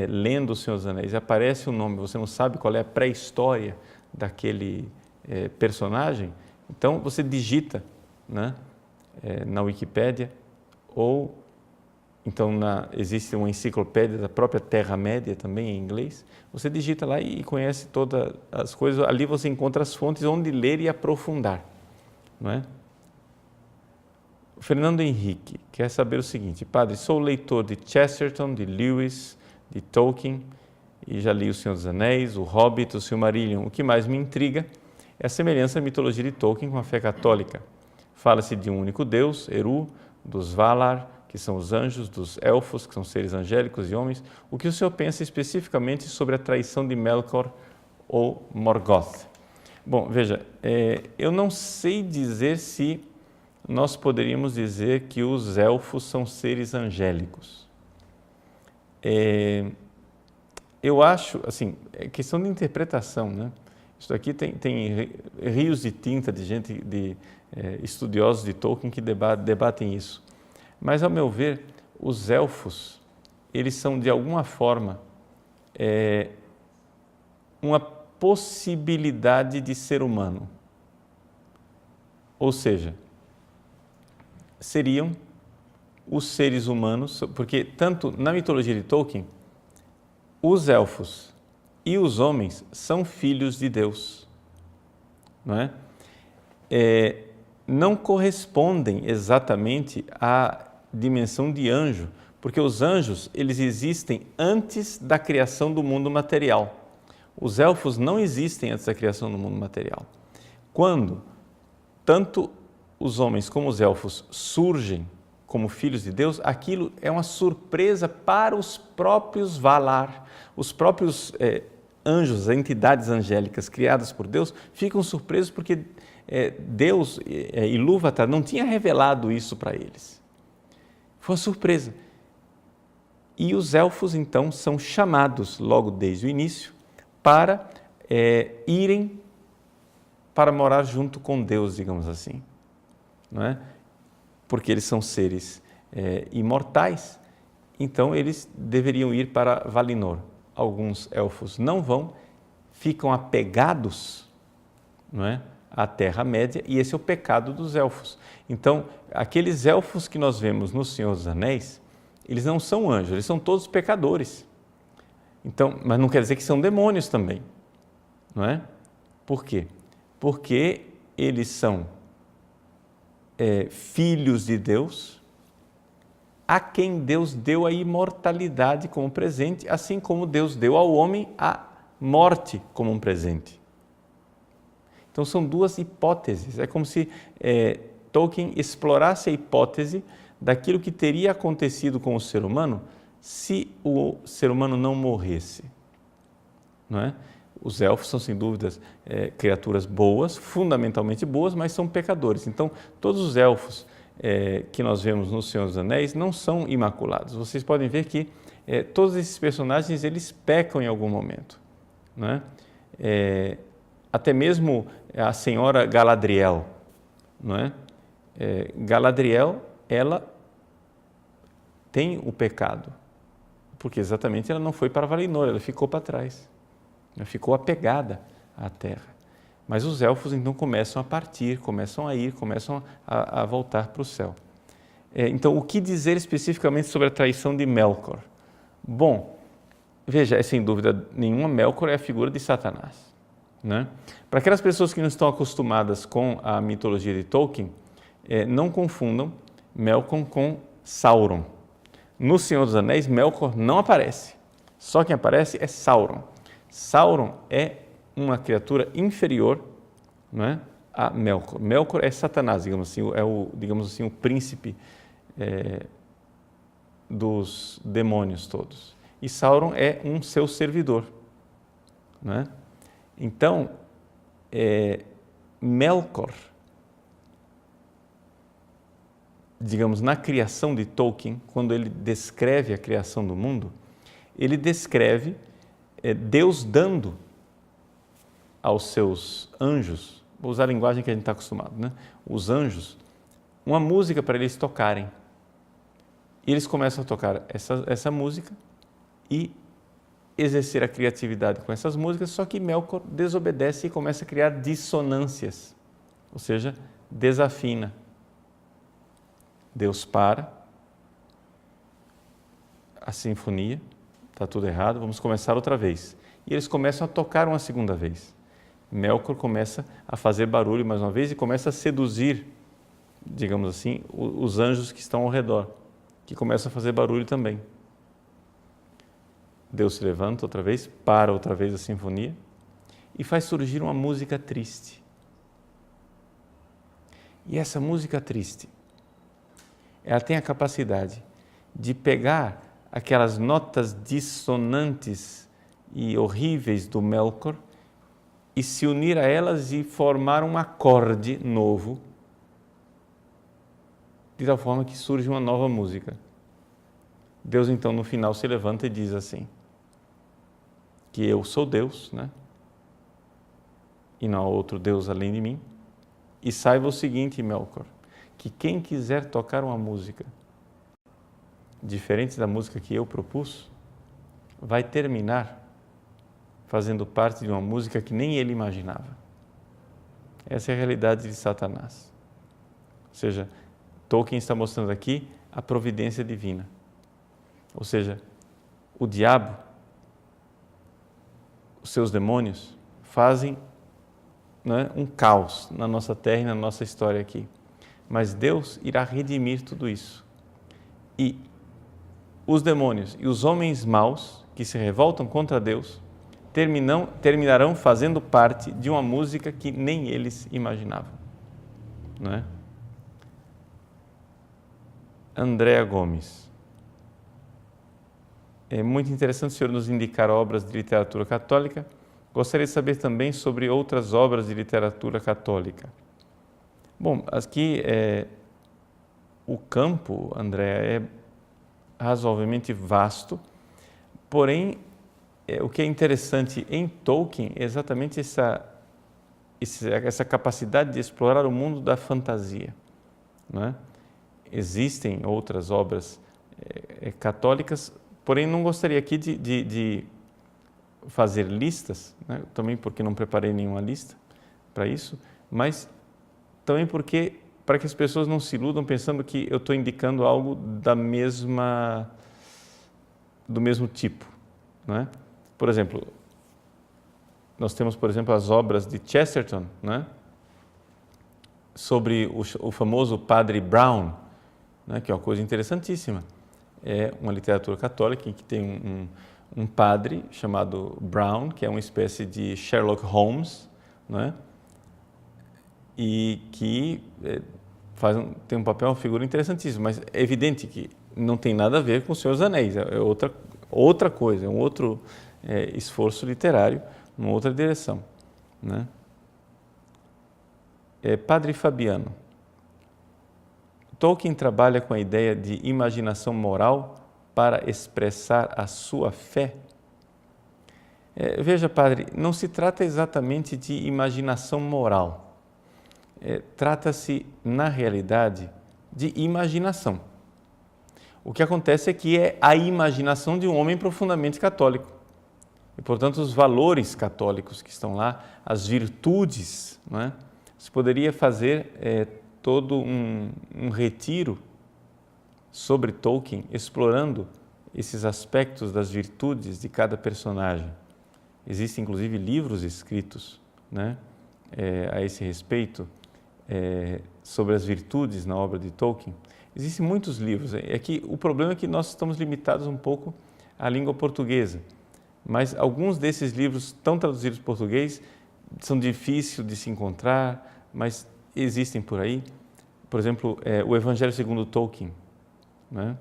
lendo O Senhor dos Anéis e aparece um nome, você não sabe qual é a pré-história daquele personagem, então você digita, né, na Wikipédia, ou então existe uma enciclopédia da própria Terra-média também em inglês, você digita lá e conhece todas as coisas, ali você encontra as fontes onde ler e aprofundar, não é? O Fernando Henrique quer saber o seguinte: padre, sou leitor de Chesterton, de Lewis, de Tolkien, e já li O Senhor dos Anéis, O Hobbit, O Silmarillion. O que mais me intriga é a semelhança da mitologia de Tolkien com a fé católica. Fala-se de um único Deus, Eru, dos Valar, que são os anjos, dos elfos, que são seres angélicos e homens. O que o senhor pensa especificamente sobre a traição de Melkor ou Morgoth? Bom, veja, eu não sei dizer se nós poderíamos dizer que os elfos são seres angélicos. Eu acho, assim, é questão de interpretação, né? Isso aqui tem rios de tinta de gente, de estudiosos de Tolkien que debatem isso. Mas, ao meu ver, os elfos, eles são, de alguma forma, uma possibilidade de ser humano. Ou seja, seriam os seres humanos, porque tanto na mitologia de Tolkien, os elfos e os homens são filhos de Deus, não é? Não correspondem exatamente à dimensão de anjo, porque os anjos, eles existem antes da criação do mundo material. Os elfos não existem antes da criação do mundo material. Quando tanto os homens como os elfos surgem como filhos de Deus, aquilo é uma surpresa para os próprios Valar, os próprios anjos, entidades angélicas criadas por Deus, ficam surpresos porque Deus, Ilúvatar, não tinha revelado isso para eles. Foi uma surpresa. E os elfos, então, são chamados, logo desde o início, para irem para morar junto com Deus, digamos assim. Não é? Porque eles são seres imortais, então eles deveriam ir para Valinor. Alguns elfos não vão, ficam apegados, não é, à Terra-média, e esse é o pecado dos elfos. Então, aqueles elfos que nós vemos no Senhor dos Anéis, eles não são anjos, eles são todos pecadores. Então, mas não quer dizer que são demônios também, não é? Por quê? Porque eles são filhos de Deus, a quem Deus deu a imortalidade como presente, assim como Deus deu ao homem a morte como um presente. Então são duas hipóteses, é como se Tolkien explorasse a hipótese daquilo que teria acontecido com o ser humano se o ser humano não morresse, não é? Os elfos são, sem dúvidas, criaturas boas, fundamentalmente boas, mas são pecadores. Então, todos os elfos que nós vemos no Senhor dos Anéis não são imaculados. Vocês podem ver que todos esses personagens, eles pecam em algum momento, não é? Até mesmo a senhora Galadriel, não é? Galadriel, ela tem o pecado, porque exatamente ela não foi para Valinor, ela ficou para trás. Ficou apegada à terra. Mas os elfos então começam a partir, começam a ir, começam a voltar para o céu. Então, o que dizer especificamente sobre a traição de Melkor? Bom, veja, sem dúvida nenhuma, Melkor é a figura de Satanás, né? Para aquelas pessoas que não estão acostumadas com a mitologia de Tolkien, não confundam Melkor com Sauron. No Senhor dos Anéis, Melkor não aparece. Só quem aparece é Sauron. Sauron é uma criatura inferior, não é, a Melkor. Melkor é Satanás, digamos assim, o príncipe dos demônios todos. E Sauron é um seu servidor, não é? Então, Melkor, digamos, na criação de Tolkien, quando ele descreve a criação do mundo, ele descreve Deus dando aos seus anjos, vou usar a linguagem que a gente está acostumado, né? Os anjos, uma música para eles tocarem. E eles começam a tocar essa música e exercer a criatividade com essas músicas, só que Melkor desobedece e começa a criar dissonâncias, ou seja, desafina. Deus para a sinfonia, está tudo errado, vamos começar outra vez. E eles começam a tocar uma segunda vez. Melkor começa a fazer barulho mais uma vez e começa a seduzir, digamos assim, os anjos que estão ao redor, que começam a fazer barulho também. Deus se levanta outra vez, para outra vez a sinfonia e faz surgir uma música triste. E essa música triste, ela tem a capacidade de pegar aquelas notas dissonantes e horríveis do Melkor e se unir a elas e formar um acorde novo, de tal forma que surge uma nova música. Deus então no final se levanta e diz assim, que eu sou Deus, né? E não há outro Deus além de mim. E saiba o seguinte, Melkor, que quem quiser tocar uma música diferente da música que eu propus, vai terminar fazendo parte de uma música que nem ele imaginava. Essa é a realidade de Satanás. Ou seja, Tolkien está mostrando aqui a providência divina. Ou seja, o diabo, os seus demônios, fazem, né, um caos na nossa terra e na nossa história aqui. Mas Deus irá redimir tudo isso. E os demônios e os homens maus que se revoltam contra Deus terminarão fazendo parte de uma música que nem eles imaginavam, não é? Andréa Gomes. É muito interessante o senhor nos indicar obras de literatura católica. Gostaria de saber também sobre outras obras de literatura católica. Bom, aqui o campo, Andréa, é razoavelmente vasto, porém, o que é interessante em Tolkien é exatamente essa capacidade de explorar o mundo da fantasia, não é? Existem outras obras católicas, porém não gostaria aqui de fazer listas, né? Também porque não preparei nenhuma lista para isso, mas também porque para que as pessoas não se iludam pensando que eu estou indicando algo do mesmo tipo, não é? Por exemplo, nós temos, por exemplo, as obras de Chesterton, né? Sobre o famoso Padre Brown, né? Que é uma coisa interessantíssima. É uma literatura católica em que tem um padre chamado Brown, que é uma espécie de Sherlock Holmes, né? E que tem um papel, uma figura interessantíssima, mas é evidente que não tem nada a ver com o Senhor dos Anéis, é outra coisa, é um outro esforço literário, uma outra direção, né? Padre Fabiano, Tolkien trabalha com a ideia de imaginação moral para expressar a sua fé? Veja, padre, não se trata exatamente de imaginação moral. Trata-se, na realidade, de imaginação. O que acontece é que é a imaginação de um homem profundamente católico. E, portanto, os valores católicos que estão lá, as virtudes, não é? Se poderia fazer todo um retiro sobre Tolkien, explorando esses aspectos das virtudes de cada personagem. Existem, inclusive, livros escritos, né, a esse respeito, sobre as virtudes na obra de Tolkien. Existem muitos livros. O problema é que nós estamos limitados um pouco à língua portuguesa, mas alguns desses livros estão traduzidos para português, são difíceis de se encontrar, mas existem por aí. Por exemplo, o Evangelho segundo Tolkien, né?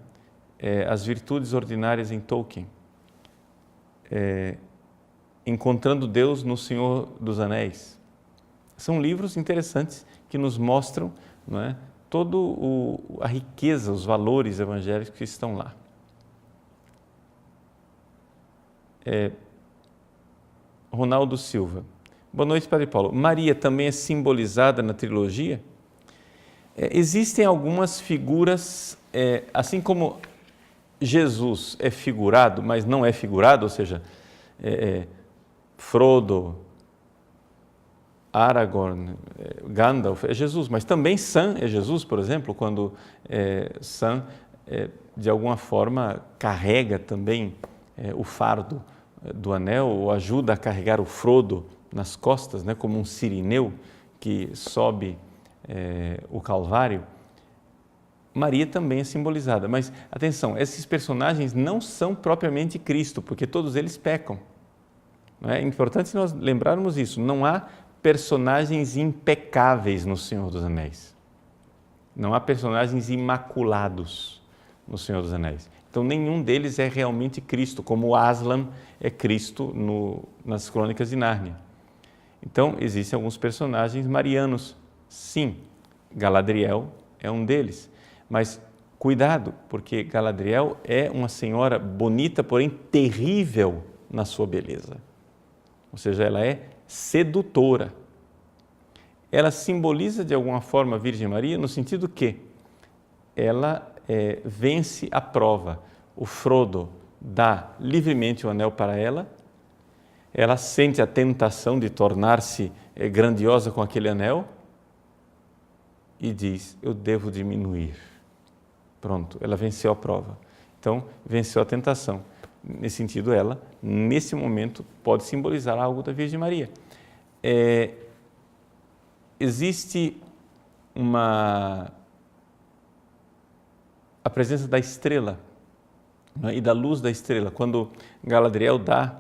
As virtudes ordinárias em Tolkien, Encontrando Deus no Senhor dos Anéis. São livros interessantes que nos mostram, não é, toda a riqueza, os valores evangélicos que estão lá. Ronaldo Silva. Boa noite, Padre Paulo. Maria também é simbolizada na trilogia? Existem algumas figuras, assim como Jesus é figurado, mas não é figurado, ou seja, Frodo, Aragorn, Gandalf é Jesus, mas também Sam é Jesus, por exemplo, quando Sam, de alguma forma, carrega também o fardo do anel, ou ajuda a carregar o Frodo nas costas, né, como um sirineu que sobe o Calvário. Maria também é simbolizada, mas atenção, esses personagens não são propriamente Cristo, porque todos eles pecam. É importante nós lembrarmos isso, não há personagens impecáveis no Senhor dos Anéis, não há personagens imaculados no Senhor dos Anéis. Então nenhum deles é realmente Cristo, como Aslan é Cristo nas Crônicas de Nárnia. Então existem alguns personagens marianos, sim, Galadriel é um deles. Mas cuidado, porque Galadriel é uma senhora bonita, porém terrível na sua beleza. Ou seja, ela é sedutora. Ela simboliza de alguma forma a Virgem Maria no sentido que ela vence a prova. O Frodo dá livremente o anel para ela, ela sente a tentação de tornar-se grandiosa com aquele anel e diz, eu devo diminuir. Pronto, ela venceu a prova. Então, venceu a tentação. Nesse sentido, ela, nesse momento, pode simbolizar algo da Virgem Maria. Existe a presença da estrela, né, e da luz da estrela. Quando Galadriel dá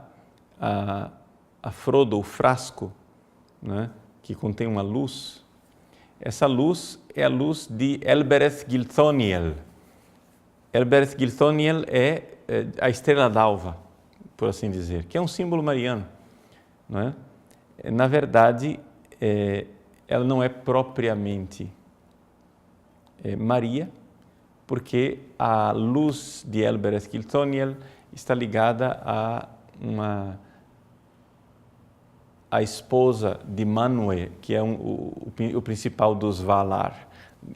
a Frodo o frasco, né, que contém uma luz, essa luz é a luz de Elbereth Gilthoniel, Elbereth Gilthoniel é a estrela d'alva, por assim dizer, que é um símbolo mariano, não é? Na verdade, ela não é propriamente Maria, porque a luz de Elbereth Gilthoniel está ligada a esposa de Manwë, que é o principal dos Valar,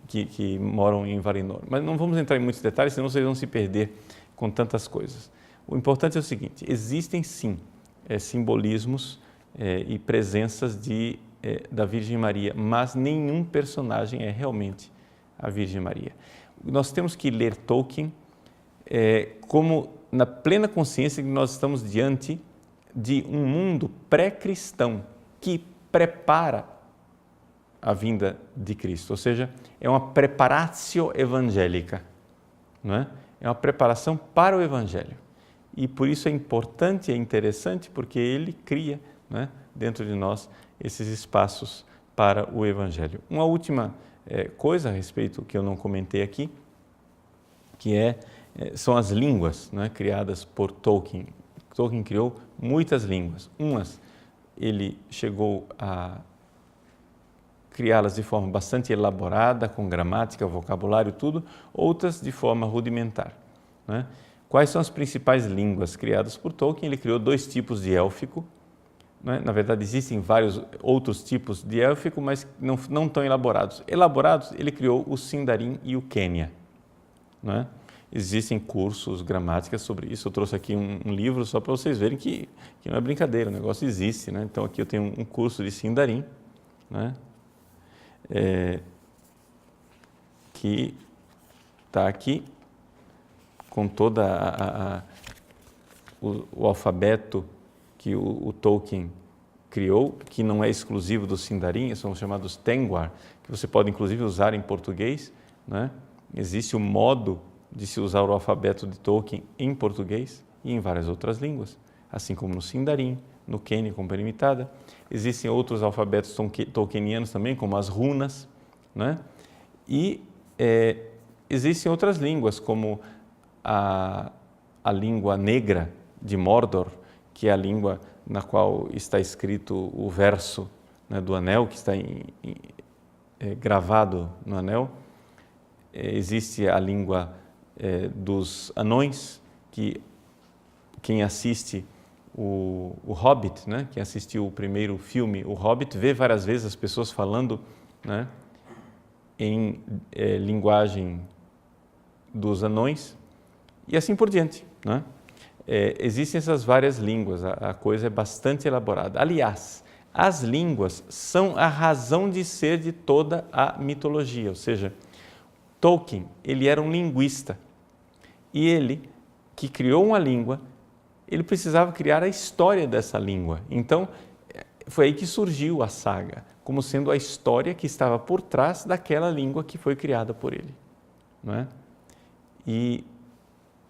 que moram em Valinor. Mas não vamos entrar em muitos detalhes, senão vocês vão se perder com tantas coisas. O importante é o seguinte: existem sim simbolismos e presenças da Virgem Maria, mas nenhum personagem é realmente a Virgem Maria. Nós temos que ler Tolkien como na plena consciência que nós estamos diante de um mundo pré-cristão que prepara a vinda de Cristo, ou seja, é uma preparatio evangélica, não é? É uma preparação para o Evangelho. E por isso é importante e interessante, porque ele cria, não é, dentro de nós esses espaços para o Evangelho. Uma última coisa a respeito que eu não comentei aqui, que são as línguas, não é, criadas por Tolkien. Tolkien criou muitas línguas. Umas ele chegou a criá-las de forma bastante elaborada, com gramática, vocabulário, tudo, outras de forma rudimentar, né? Quais são as principais línguas criadas por Tolkien? Ele criou 2 tipos de élfico, né? Na verdade, existem vários outros tipos de élfico, mas não tão elaborados. Elaborados, ele criou o Sindarin e o Quenya, né? Existem cursos, gramáticas sobre isso. Eu trouxe aqui um livro só para vocês verem que não é brincadeira, o negócio existe, né? Então, aqui eu tenho um curso de Sindarin, né? Que está aqui com toda o alfabeto que o Tolkien criou, que não é exclusivo do Sindarin, são chamados Tengwar, que você pode inclusive usar em português, né? Existe o modo de se usar o alfabeto de Tolkien em português e em várias outras línguas, assim como no Sindarin, no Quenya com P limitada. Existem outros alfabetos tolkienianos também, como as runas, né? E existem outras línguas, como a língua negra de Mordor, que é a língua na qual está escrito o verso, né, do Anel, que está gravado no Anel. Existe a língua dos anões, que quem assiste o Hobbit, né, quem assistiu o primeiro filme, o Hobbit, vê várias vezes as pessoas falando, né, em linguagem dos anões e assim por diante, né? Existem essas várias línguas, a coisa é bastante elaborada. Aliás, as línguas são a razão de ser de toda a mitologia, ou seja, Tolkien, ele era um linguista e ele, que criou uma língua, ele precisava criar a história dessa língua. Então, foi aí que surgiu a saga, como sendo a história que estava por trás daquela língua que foi criada por ele, não é? E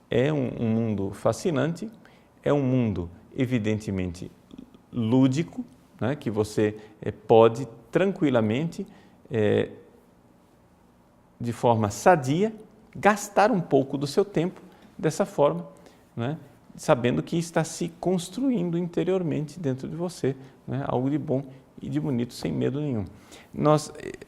é um mundo fascinante, é um mundo evidentemente lúdico, né, que você pode tranquilamente, de forma sadia, gastar um pouco do seu tempo dessa forma, né, sabendo que está se construindo interiormente dentro de você, né, algo de bom e de bonito, sem medo nenhum.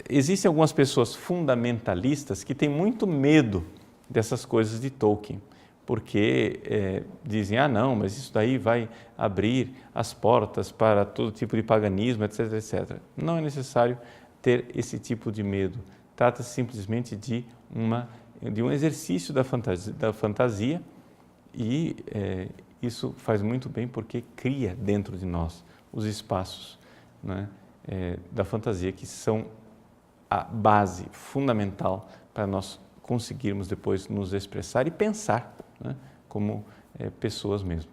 Existem algumas pessoas fundamentalistas que têm muito medo dessas coisas de Tolkien, porque dizem, não, mas isso daí vai abrir as portas para todo tipo de paganismo, etc, etc. Não é necessário ter esse tipo de medo. Trata-se simplesmente de um exercício da fantasia e isso faz muito bem porque cria dentro de nós os espaços, né, da fantasia, que são a base fundamental para nós conseguirmos depois nos expressar e pensar, né, como pessoas mesmo.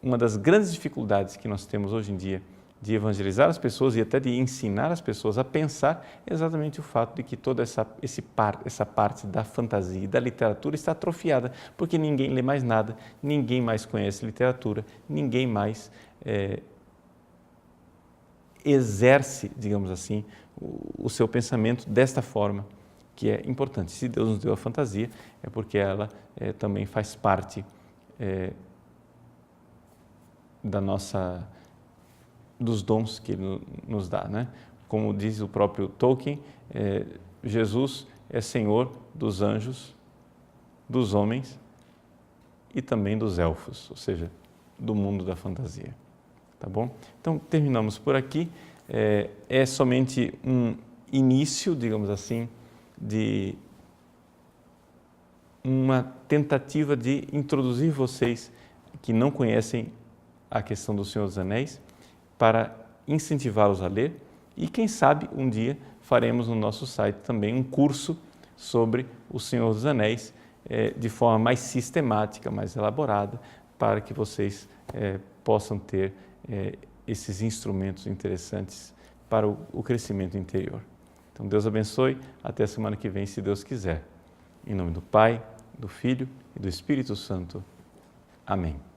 Uma das grandes dificuldades que nós temos hoje em dia de evangelizar as pessoas e até de ensinar as pessoas a pensar é exatamente o fato de que toda essa parte da fantasia e da literatura está atrofiada, porque ninguém lê mais nada, ninguém mais conhece literatura, ninguém mais exerce, digamos assim, o seu pensamento desta forma, que é importante. Se Deus nos deu a fantasia, é porque ela também faz parte dos dons que Ele nos dá, né? Como diz o próprio Tolkien, Jesus é Senhor dos anjos, dos homens e também dos elfos, ou seja, do mundo da fantasia. Tá bom? Então, terminamos por aqui. É somente um início, digamos assim, de uma tentativa de introduzir vocês que não conhecem a questão do Senhor dos Anéis, para incentivá-los a ler e, quem sabe, um dia faremos no nosso site também um curso sobre o Senhor dos Anéis, de forma mais sistemática, mais elaborada, para que vocês possam ter esses instrumentos interessantes para o crescimento interior. Então, Deus abençoe. Até a semana que vem, se Deus quiser. Em nome do Pai, do Filho e do Espírito Santo. Amém.